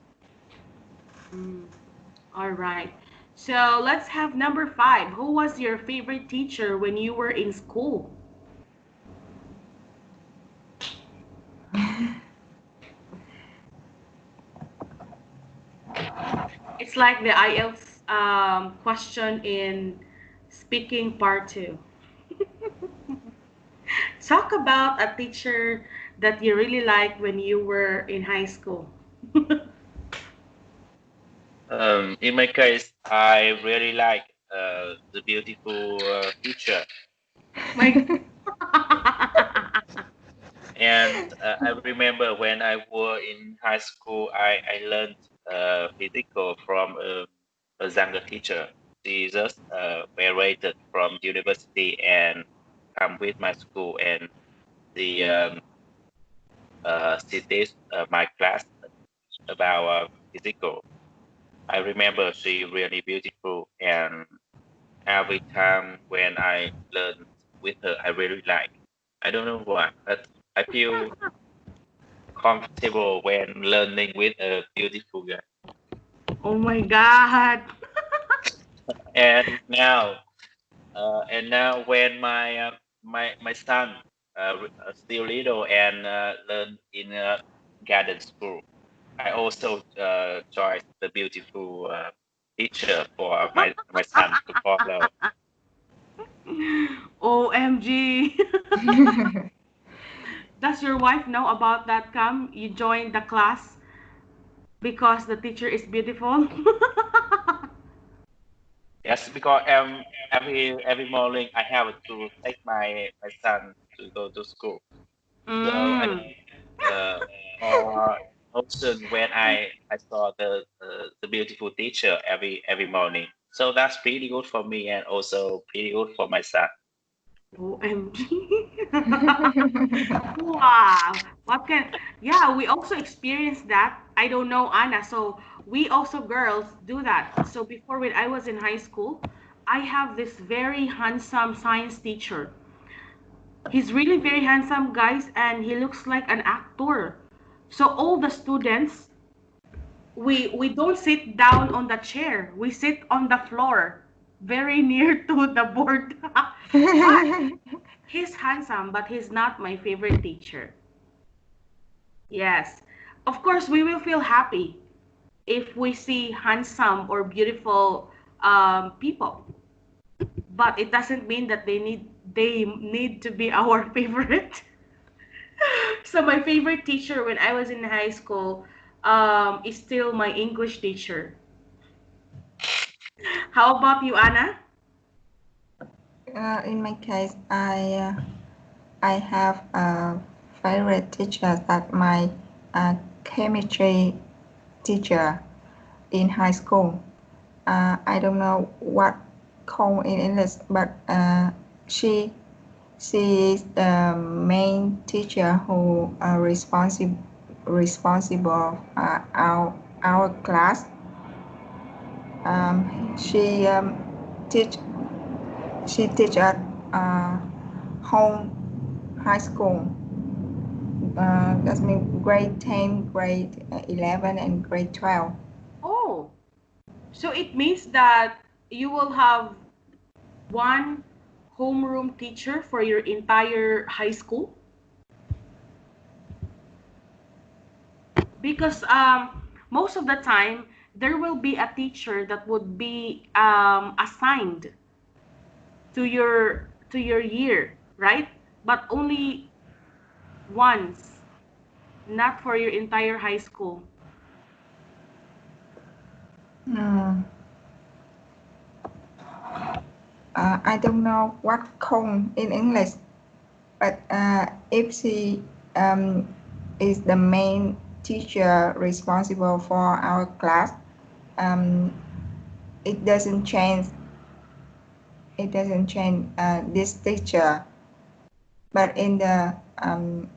Mm, all right. So let's have number five. Who was your favorite teacher when you were in school? It's like the IELTS question in speaking part two. Talk about a teacher that you really liked when you were in high school. In my case, I really like the beautiful teacher, My and I remember when I was in high school, I learned physical from a younger teacher. She just graduated from university and come with my school, and the she teach my class about physical. I remember she really beautiful, and every time when I learn with her, I really like. I don't know why, but I feel comfortable when learning with a beautiful girl. oh my God. And now, when my son still little and learn in a garden school, I also join the beautiful teacher for my son to follow. OMG. Does your wife know about that, Cam? You joined the class because the teacher is beautiful? Yes, because every morning I have to take my son to go to school. So I Mm. uh, or also when I saw the beautiful teacher every morning. So that's pretty good for me and also pretty good for my son. OMG. Wow. What can, yeah, we also experienced that. I don't know, Anna. So we also girls do that. So before when I was in high school, I have this very handsome science teacher. He's really very handsome, guys, and he looks like an actor. So all the students, we don't sit down on the chair. We sit on the floor, very near to the board. But he's handsome, but he's not my favorite teacher. Yes. Of course, we will feel happy if we see handsome or beautiful people, but it doesn't mean that they need to be our favorite. So my favorite teacher when I was in high school is still my English teacher. How about you, Anna? In my case, I have a favorite teacher that my chemistry teacher in high school. I don't know what called in English, but she is the main teacher who responsible our class. She teach she teach at home high school. That means grade 10, grade 11, and grade 12. Oh, so it means that you will have one homeroom teacher for your entire high school? Because most of the time there will be a teacher that would be assigned to your year, right? But only once, not for your entire high school. Mm, I don't know what cone in English, but if she is the main teacher responsible for our class, um, it doesn't change. It doesn't change this teacher. But in the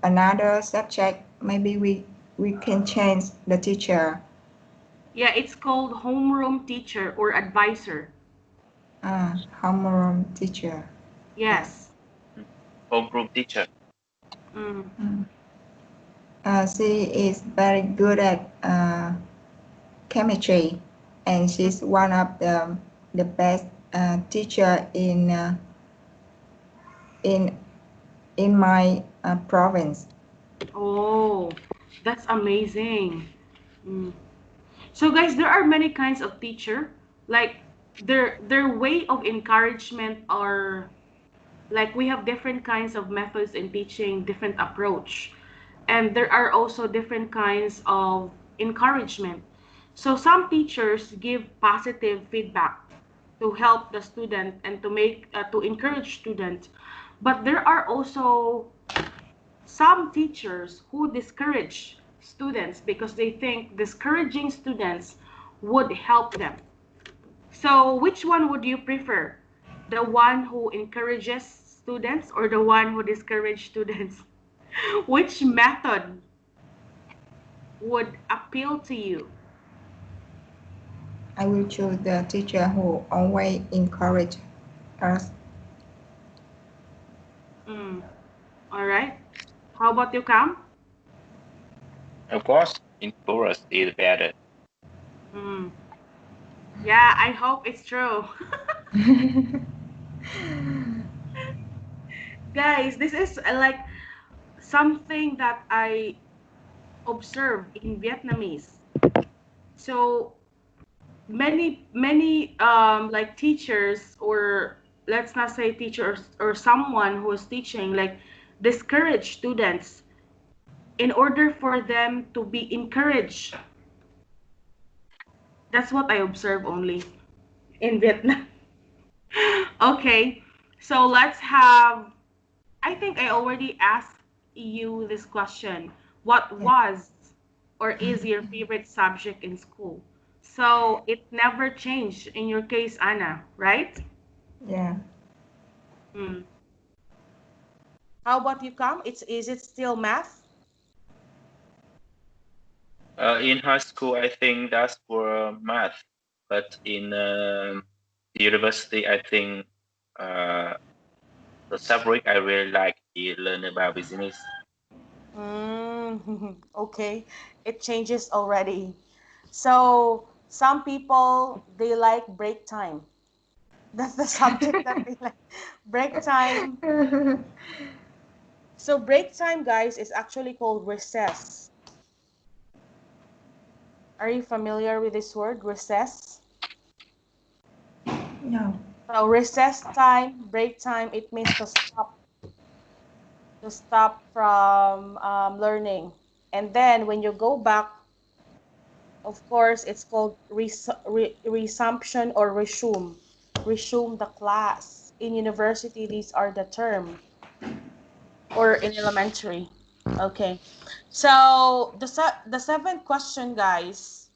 another subject, maybe we can change the teacher. Yeah, it's called homeroom teacher or advisor. Homeroom teacher. Yes. Mm. Homeroom teacher. Mm. Mm. She is very good at chemistry, and she's one of the best teacher in in my province. Oh, that's amazing. Mm. So guys, there are many kinds of teacher. Like their way of encouragement are like we have different kinds of methods in teaching, different approach. And there are also different kinds of encouragement. So some teachers give positive feedback to help the student and to encourage students, but there are also some teachers who discourage students because they think discouraging students would help them. So which one would you prefer? The one who encourages students or the one who discourages students? Which method would appeal to you? I will choose the teacher who always encourage us. Mm. All right. How about you, Cam? Of course, encourage is better. Mm. Yeah, I hope it's true. Guys, this is like something that I observe in Vietnamese. So many like teachers, or let's not say teachers, or someone who is teaching, like discourage students in order for them to be encouraged. That's what I observe only in Vietnam. Okay, so let's have, I think I already asked you this question. What Yeah. was or is your favorite subject in school? So it never changed in your case, Anna, right? Yeah. Hmm. How about you, Kam? Is it still math? In high school, I think that's for math, but in university, I think uh, the subject I really like is learn about business. Okay, it changes already. So some people they like break time. That's the subject that they like. Break time. So break time, guys, is actually called recess. Are you familiar with this word, recess? No. So recess time, break time, it means to stop from learning. And then when you go back, of course, it's called resumption or resume. Resume the class. In university, these are the term, or in elementary. Okay. So the seventh question, guys.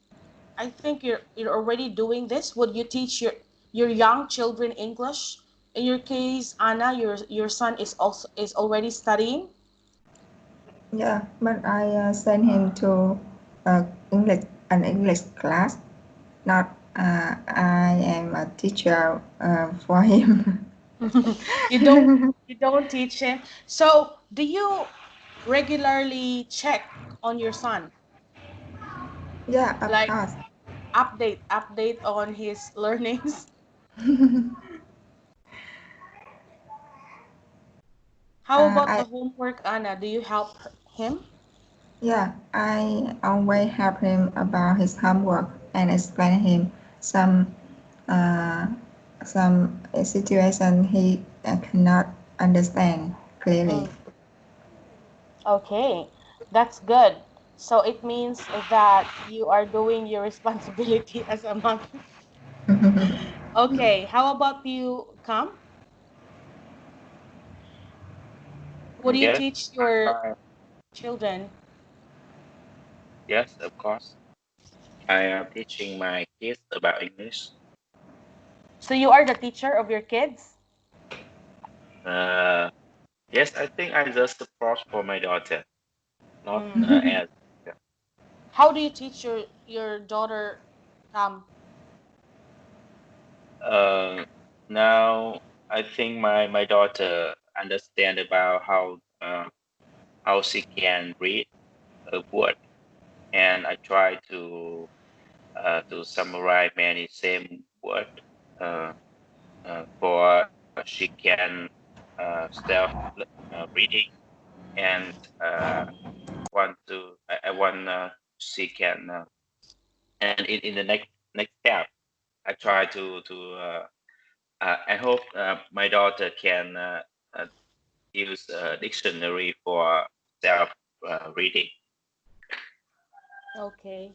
I think you're already doing this. Would you teach your young children English? In your case, Anna, your son is already studying. Yeah, but I sent him to English an English class. Not I am a teacher for him. you don't you don't teach him. So do you regularly check on your son, Yeah, of like course. update on his learnings? How about the I homework, Anna? Do you help him? Yeah, I always help him about his homework and explain him some uh, some situation he cannot understand clearly. Mm, okay, that's good. So it means that you are doing your responsibility as a mom. Okay, how about you, Kam? What do you Yes, teach your I, children? yes, of course. I am teaching my kids about English. So you are the teacher of your kids? Uh, yes, I think I just support for my daughter, not Mm. as. How do you teach your daughter, Kam? Uh, Now I think my daughter understand about how she can read a word, and I try to summarize many same word uh, for she can self reading, and I want she can and in the next step I try to I hope my daughter can uh, use a dictionary for self reading. Okay.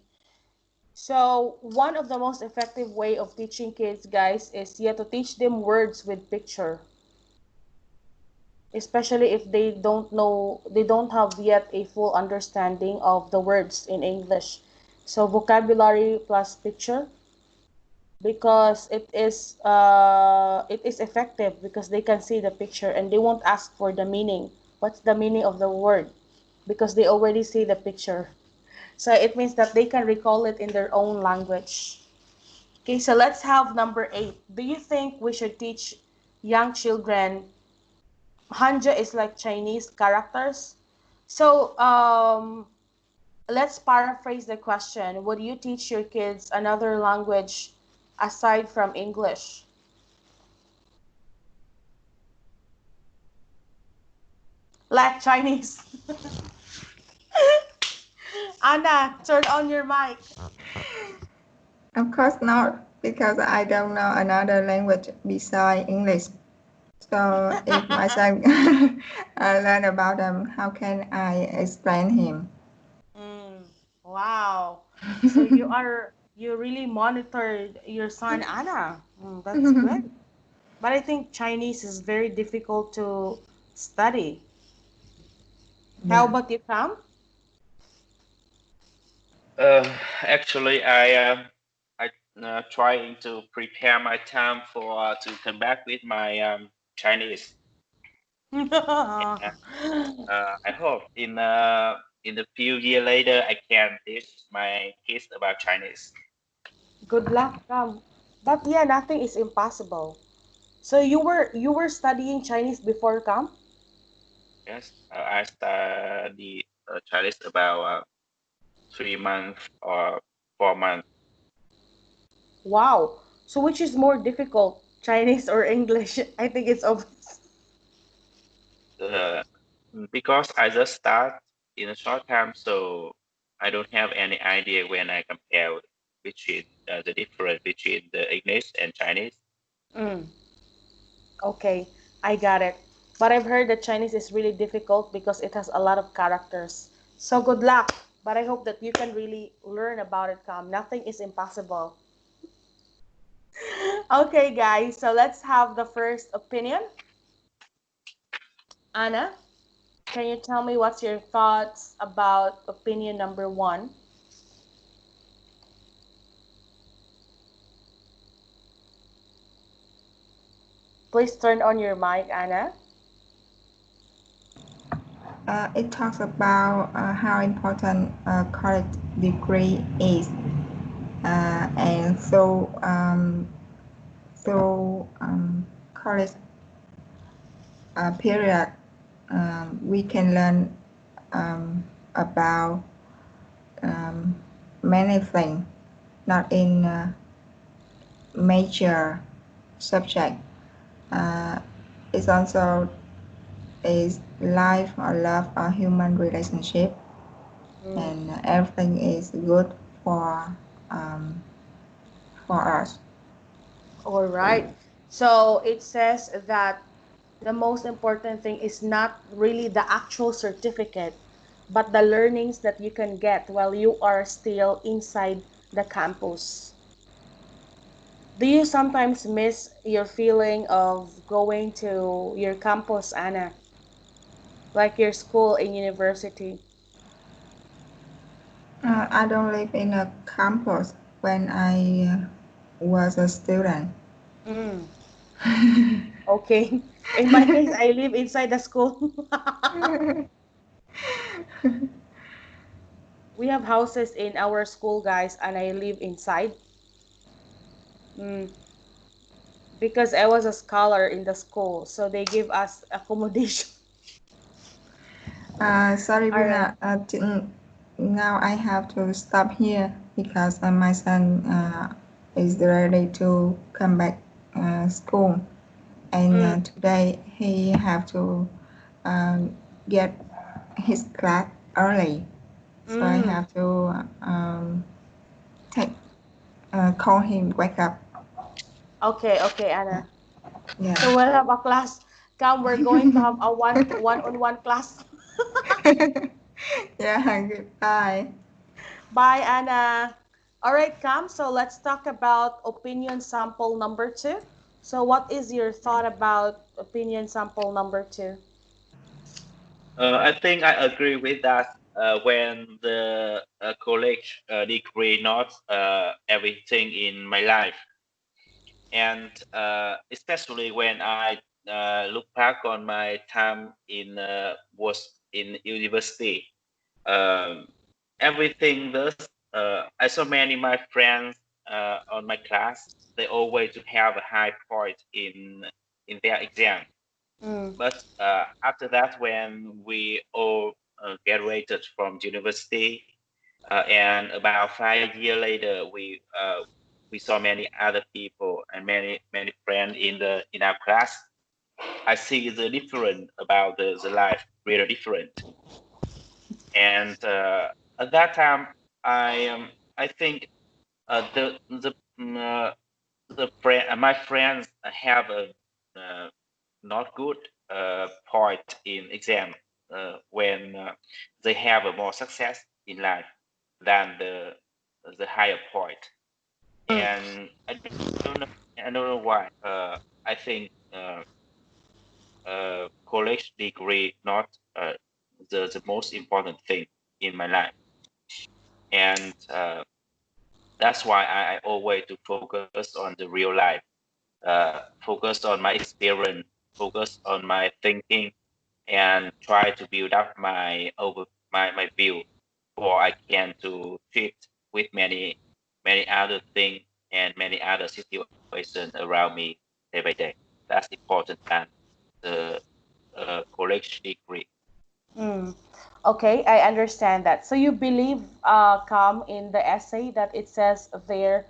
So one of the most effective way of teaching kids, guys, is to teach them words with picture, especially if they don't have yet a full understanding of the words in English. So vocabulary plus picture, because it is effective because they can see the picture and they won't ask for the meaning. What's the meaning of the word? Because they already see the picture. So it means that they can recall it in their own language. Okay, so let's have number 8. Do you think we should teach young children Hanja is like Chinese characters? So let's paraphrase the question. Would you teach your kids another language aside from English? Like Chinese. Anna, turn on your mic. Of course not, because I don't know another language besides English. So if my son learn about them, how can I explain him? Mm, wow. So you really monitored your son Anna. That's good. But I think Chinese is very difficult to study. How Yeah. about you, Cam? Actually, I trying to prepare my time for to come back with my Chinese. And, I hope in the few years later I can teach my kids about Chinese. Good luck, Cam. But yeah, nothing is impossible. So you were studying Chinese before, Cam? Yes, I study Chinese about 3 months or 4 months. Wow. So which is more difficult, Chinese or English? I think it's obvious. Uh, because I just start in a short time, so I don't have any idea when I compare between the difference between the English and Chinese. Mm, okay, I got it. But I've heard that Chinese is really difficult because it has a lot of characters. So good luck. But I hope that you can really learn about it, Cam. Nothing is impossible. Okay, guys, so let's have the first opinion. Anna, can you tell me what's your thoughts about opinion number 1? Please turn on your mic, Anna. It talks about how important a college degree is, and college period, we can learn about um, many things, not in major subject. Uh, it's also is life or love or human relationship, Mm. and everything is good for um, for us. All right. So it says that the most important thing is not really the actual certificate, but the learnings that you can get while you are still inside the campus. Do you sometimes miss your feeling of going to your campus, Anna? Like your school and university? I don't live in a campus when I was a student. Mm, okay. In my case, I live inside the school. We have houses in our school, guys, and I live inside. Mm, because I was a scholar in the school, so they give us accommodation. Sorry, All right. Bruna. Now I have to stop here because my son is ready to come back school, and Mm, today he have to um, get his class early, so I mm. have to take call him wake up. Okay, okay, Anna. Yeah. So we'll have a class. Come, we're going to have a one-on-one class. Yeah. Goodbye. Bye, Anna. All right, Cam. So let's talk about opinion sample number two. So, what is your thought about opinion sample number two? I think I agree with that. When the college degree not everything in my life, and especially when I look back on my time in was in university, um, everything thus. I saw many my friends on my class. They always to have a high point in their exam. Mm, But after that, when we all graduated from university, and about 5 years later, we saw many other people and many friends in our class. I see the different about the life really different. And at that time, I think the friend my friends have a not good point in exam when they have a more success in life than the higher point. mm, And I don't know why. I think college degree not the most important thing in my life, and that's why I always to focus on the real life, focus on my experience, focus on my thinking, and try to build up my view before I can to fit with many other things and many other situations around me day by day. That's important than the college degree. mm. Okay, I understand that. So you believe, Cam, in the essay that it says there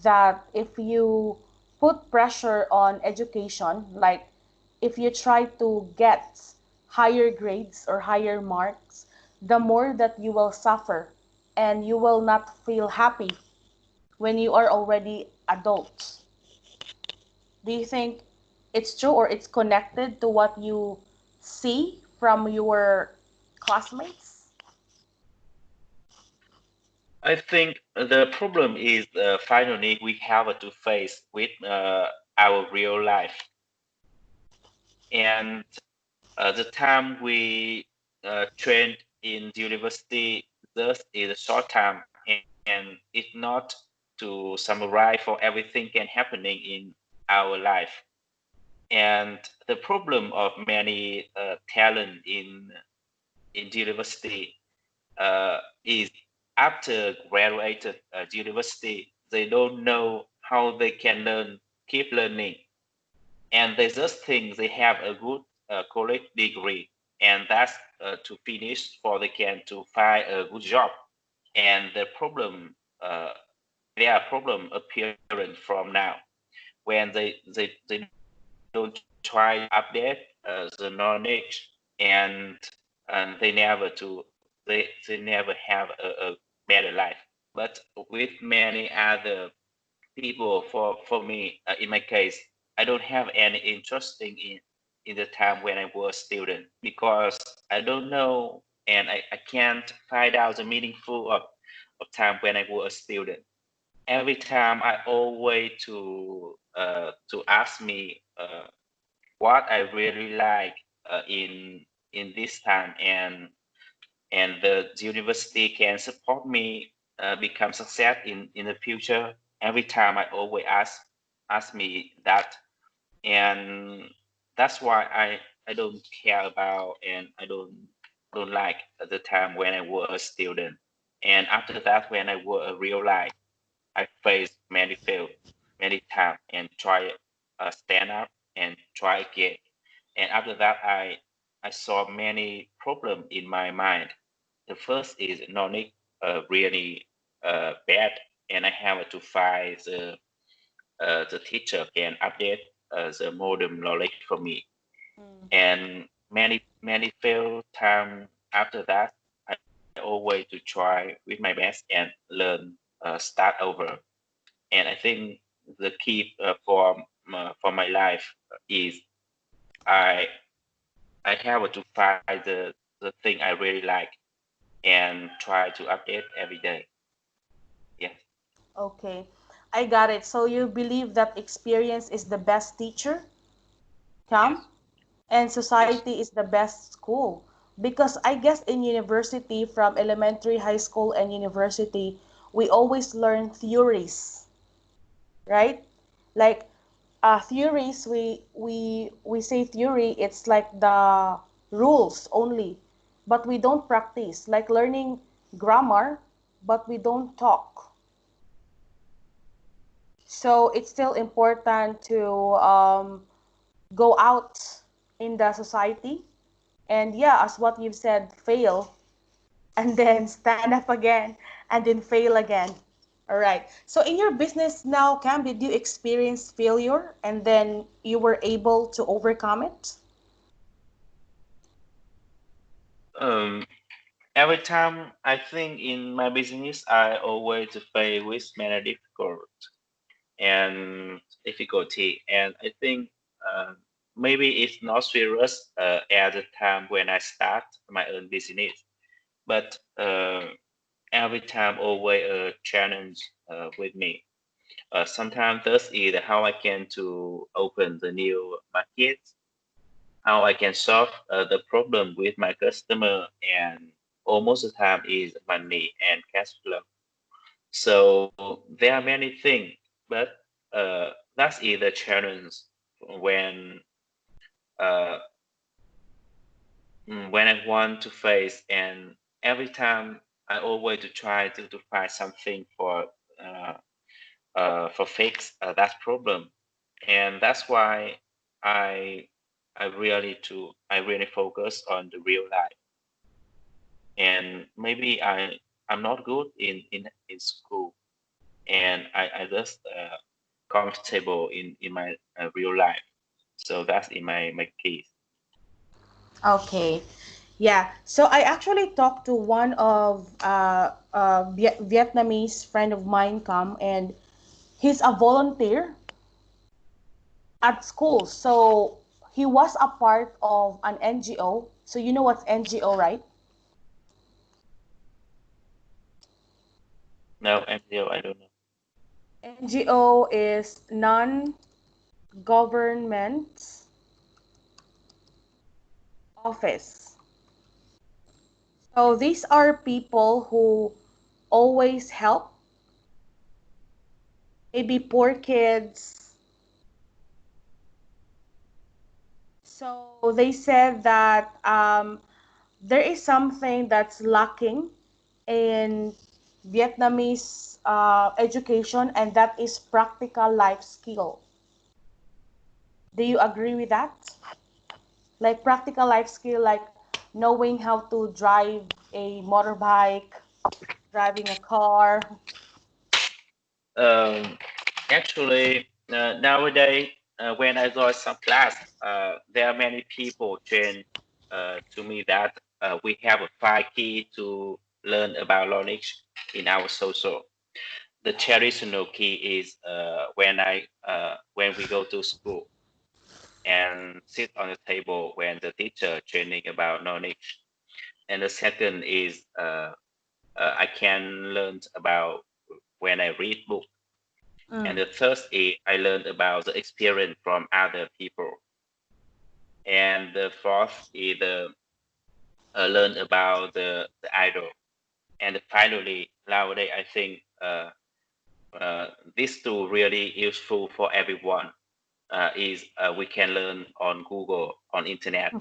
that if you put pressure on education, like if you try to get higher grades or higher marks, the more that you will suffer and you will not feel happy when you are already adults. Do you think it's true or it's connected to what you see from your classmates? I think the problem is finally we have to face with our real life, and the time we trained in university thus is a short time, and it's not to summarize for everything can happening in our life. And the problem of many talent in university is after graduated university, they don't know how they can keep learning, and they just think they have a good college degree, and that's to finish for they can to find a good job. And the problem, their problem appearing from now when they don't try to update the knowledge, and they never to they never have a better life. But with many other people, for me, in my case, I don't have any interesting in the time when I was student, because I don't know and I can't find out the meaningful of time when I was a student. Every time I always to ask me what I really like in this time, and the university can support me become success in the future. Every time I always ask me that, and that's why I don't care about, and I don't like the time when I was a student. And after that, when I was a real life, I faced many fail many times and try stand up and try again. And after that, I saw many problems in my mind. The first is knowledge really bad, and I have to find the teacher can update the modern knowledge for me. Mm, And many fail time after that. I always to try with my best and learn start over. And I think the key for my life is I I have to find the thing I really like and try to update every day. Okay, I got it. So you believe that experience is the best teacher, Cam, Yes, and yes. society is the best school. Because I guess in university, from elementary, high school, and university, we always learn theories, right? Like theories, we say theory, it's like the rules only, but we don't practice. Like learning grammar, but we don't talk. So it's still important to go out in the society, and yeah, as what you've said, fail and then stand up again and then fail again. All right. So in your business now, Cam, did you experience failure and then you were able to overcome it? Um, every time I think in my business, I always face with many difficulty, and I think uh, maybe it's not serious at the time when I start my own business, but every time always a challenge with me. Sometimes this is how I can to open the new market, how I can solve the problem with my customer, and almost the time is money and cash flow. So there are many things, but that is the challenge when uh, when I want to face, and every time I always to try to find something uh, for fix that problem, and that's why I I really focus on the real life, and maybe I'm not good in school, and I just comfortable in my real life. So that's in my case. Okay. Yeah. So I actually talked to one of Vietnamese friend of mine, come, and he's a volunteer at school. So he was a part of an NGO. So you know what's NGO, right? No, MCO, I don't know. NGO is non-government office. So these are people who always help maybe poor kids. So they said that there is something that's lacking in Vietnamese education, and that is practical life skill. Do you agree with that? Like practical life skill, like knowing how to drive a motorbike, driving a car. Um, Actually, nowadays, when I join some class, there are many people train to me that we have a five key to learn about knowledge in our social. The traditional key is when we go to school and sit on the table when the teacher training about knowledge. And the second is I can learn about when I read book. And Mm, the third is I learned about the experience from other people. And the fourth is the learn about the idol. And finally, nowadays, I think these two really useful for everyone. Is we can learn on Google, on internet.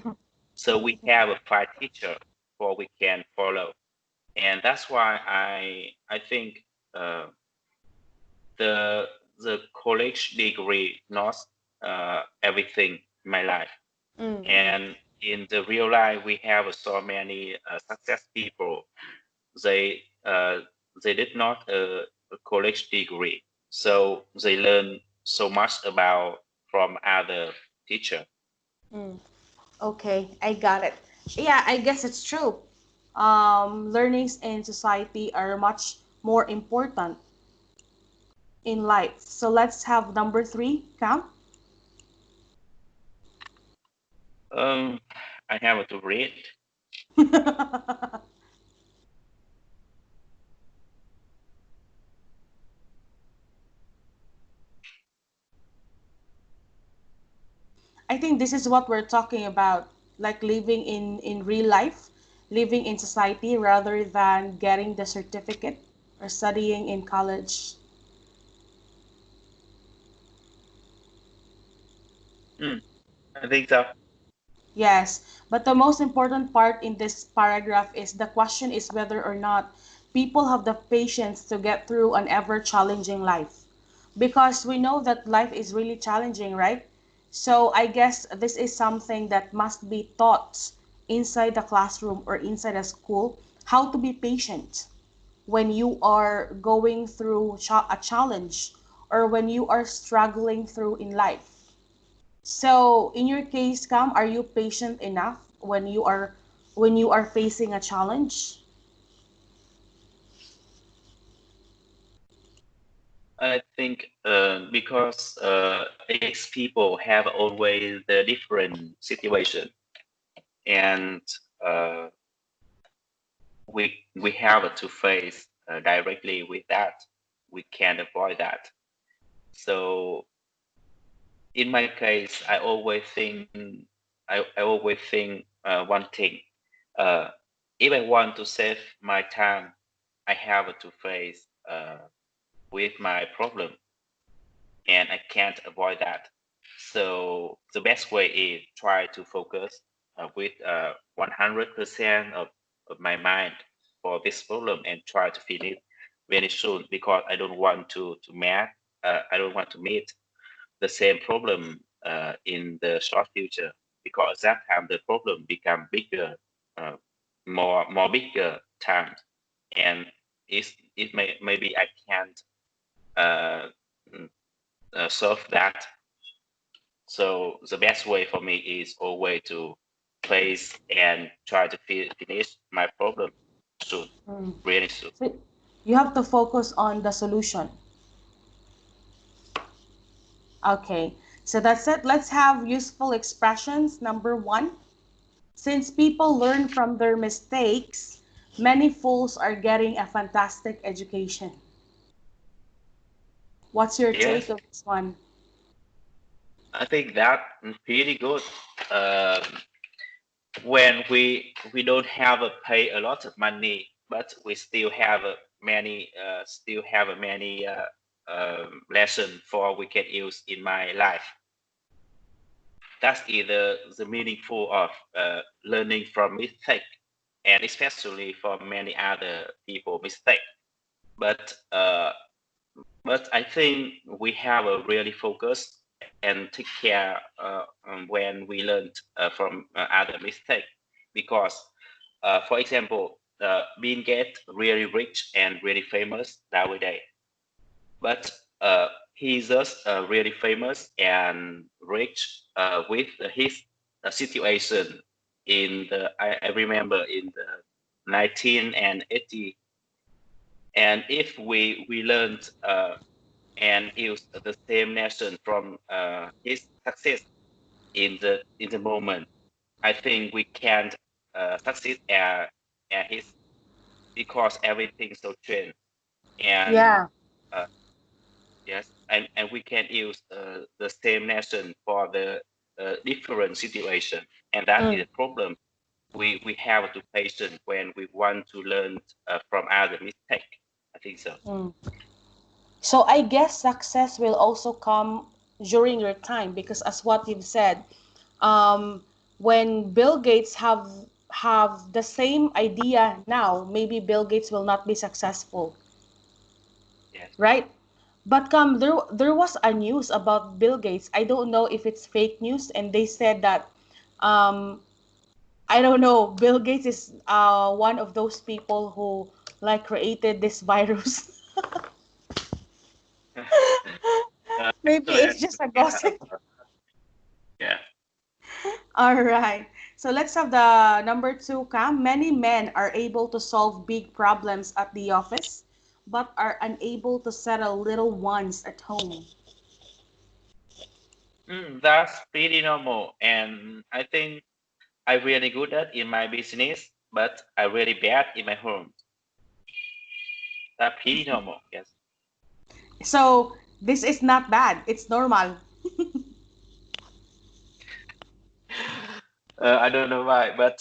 So we have a five teacher for we can follow. And that's why I think uh, the the college degree not everything in my life. mm, And in the real life, we have so many success people. They uh, they did not a college degree, so they learn so much about from other teacher. mm. Okay, I got it. Yeah, I guess it's true. Learnings in society are much more important in life. So let's have number three, Cam. Um, I have to read. I think this is what we're talking about, like living in real life, living in society rather than getting the certificate or studying in college. Mm, I think so. Yes, but the most important part in this paragraph is the question is whether or not people have the patience to get through an ever challenging life. Because we know that life is really challenging, right? So I guess this is something that must be taught inside the classroom or inside a school, how to be patient when you are going through a challenge or when you are struggling through in life. So in your case, Cam, are you patient enough when you are facing a challenge? I think because ex people have always the different situation, and uh, we have to face directly with that. We can't avoid that. So in my case, I always think one thing. Uh, if I want to save my time, I have to face with my problem, and I can't avoid that. So the best way is try to focus with 100% of my mind for this problem and try to finish very soon because I don't want I don't want to meet the same problem in the short future because that time the problem become bigger, uh, more bigger times, and it maybe I can't uh, solve that. So the best way for me is always to face and try to finish my problem soon, Mm. really soon. So you have to focus on the solution. Okay, so that's it. Let's have useful expressions. Number one, since people learn from their mistakes, many fools are getting a fantastic education. What's your take Yes, of this one? I think that pretty good. Um, when we don't have pay a lot of money, but we still have many lesson for we can use in my life. That's either the meaningful of learning from mistake, and especially for many other people mistake. But but I think we have a really focus and take care when we learn from other mistake, because for example, Bill Gates really rich and really famous nowadays, but he's just really famous and rich with his situation in I remember in the 1980. And if we learned and use the same lesson from his success in the moment, I think we can't succeed at his, because everything so changed. And Yeah. uh, yes, and we can use the same lesson for the different situation, and that is Mm. a problem. We have to patient when we want to learn from other mistake. I think so. Mm. So I guess success will also come during your time because as what you've said, um, when Bill Gates have the same idea now, maybe Bill Gates will not be successful, Yes. right? But there was a news about Bill Gates. I don't know if it's fake news, and they said that um, I don't know. Bill Gates is one of those people who like created this virus. Maybe So it's just a gossip. yeah. All right. So let's have the number two, Cam. Many men are able to solve big problems at the office, but are unable to settle little ones at home. That's pretty normal, and I think I'm really good at in my business, but I'm really bad in my home. That's pretty normal. Yes. So this is not bad. It's normal. I don't know why, but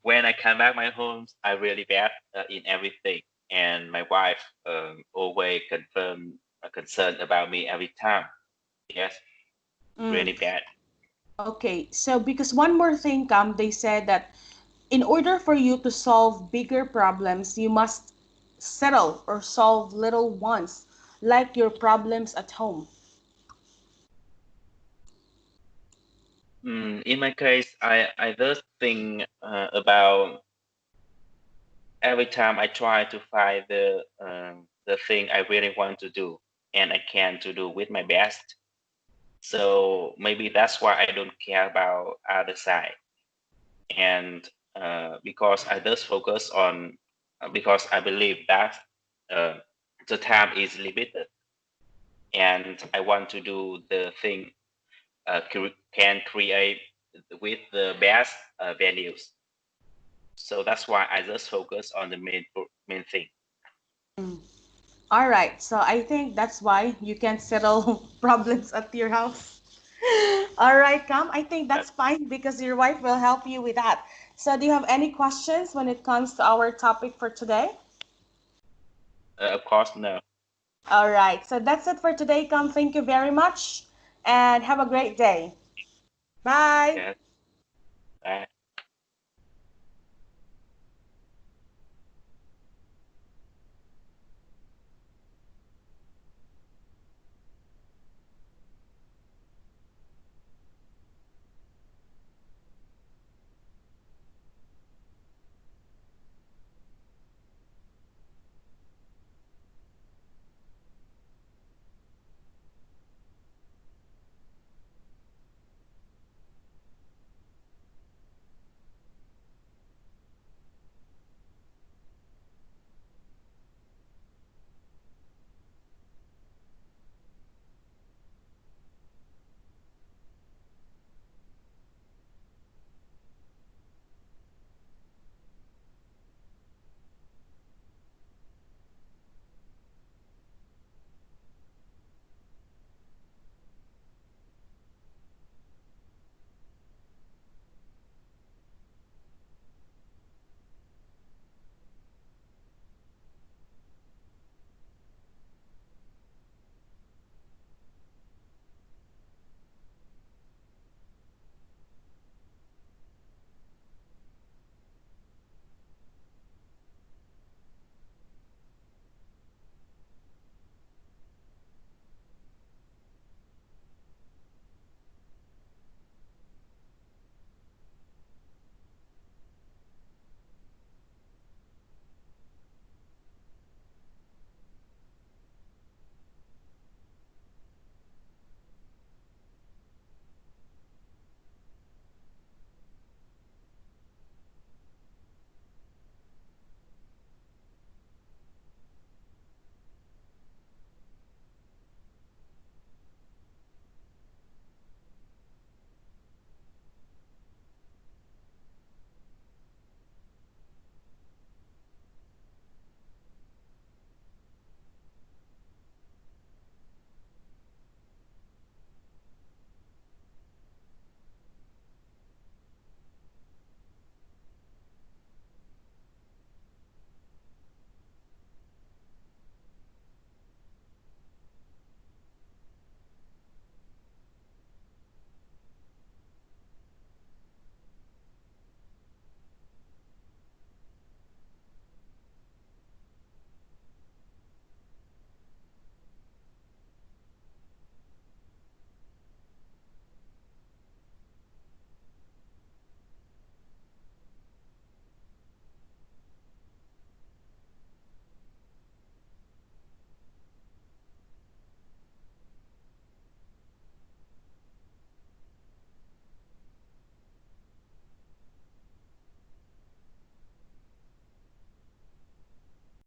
when I come back my home, I really bad in everything, and my wife always concerned about me every time. Yes, Mm, really bad. okay, so because one more thing, they said that in order for you to solve bigger problems, you must settle or solve little ones, like your problems at home. In my case, I just think about every time I try to find the thing I really want to do and I can to do with my best. So maybe that's why I don't care about other side. And because I just focus on because I believe that uh, the time is limited and I want to do the thing can create with the best values. So that's why I just focus on the main thing. Mm. All right, so I think that's why you can settle problems at your house. All right, Cam, I think Uh, that's fine because your wife will help you with that. So, do you have any questions when it comes to our topic for today? of course, no. All right, so that's it for today, Cam. Thank you very much and have a great day. Bye. Yes.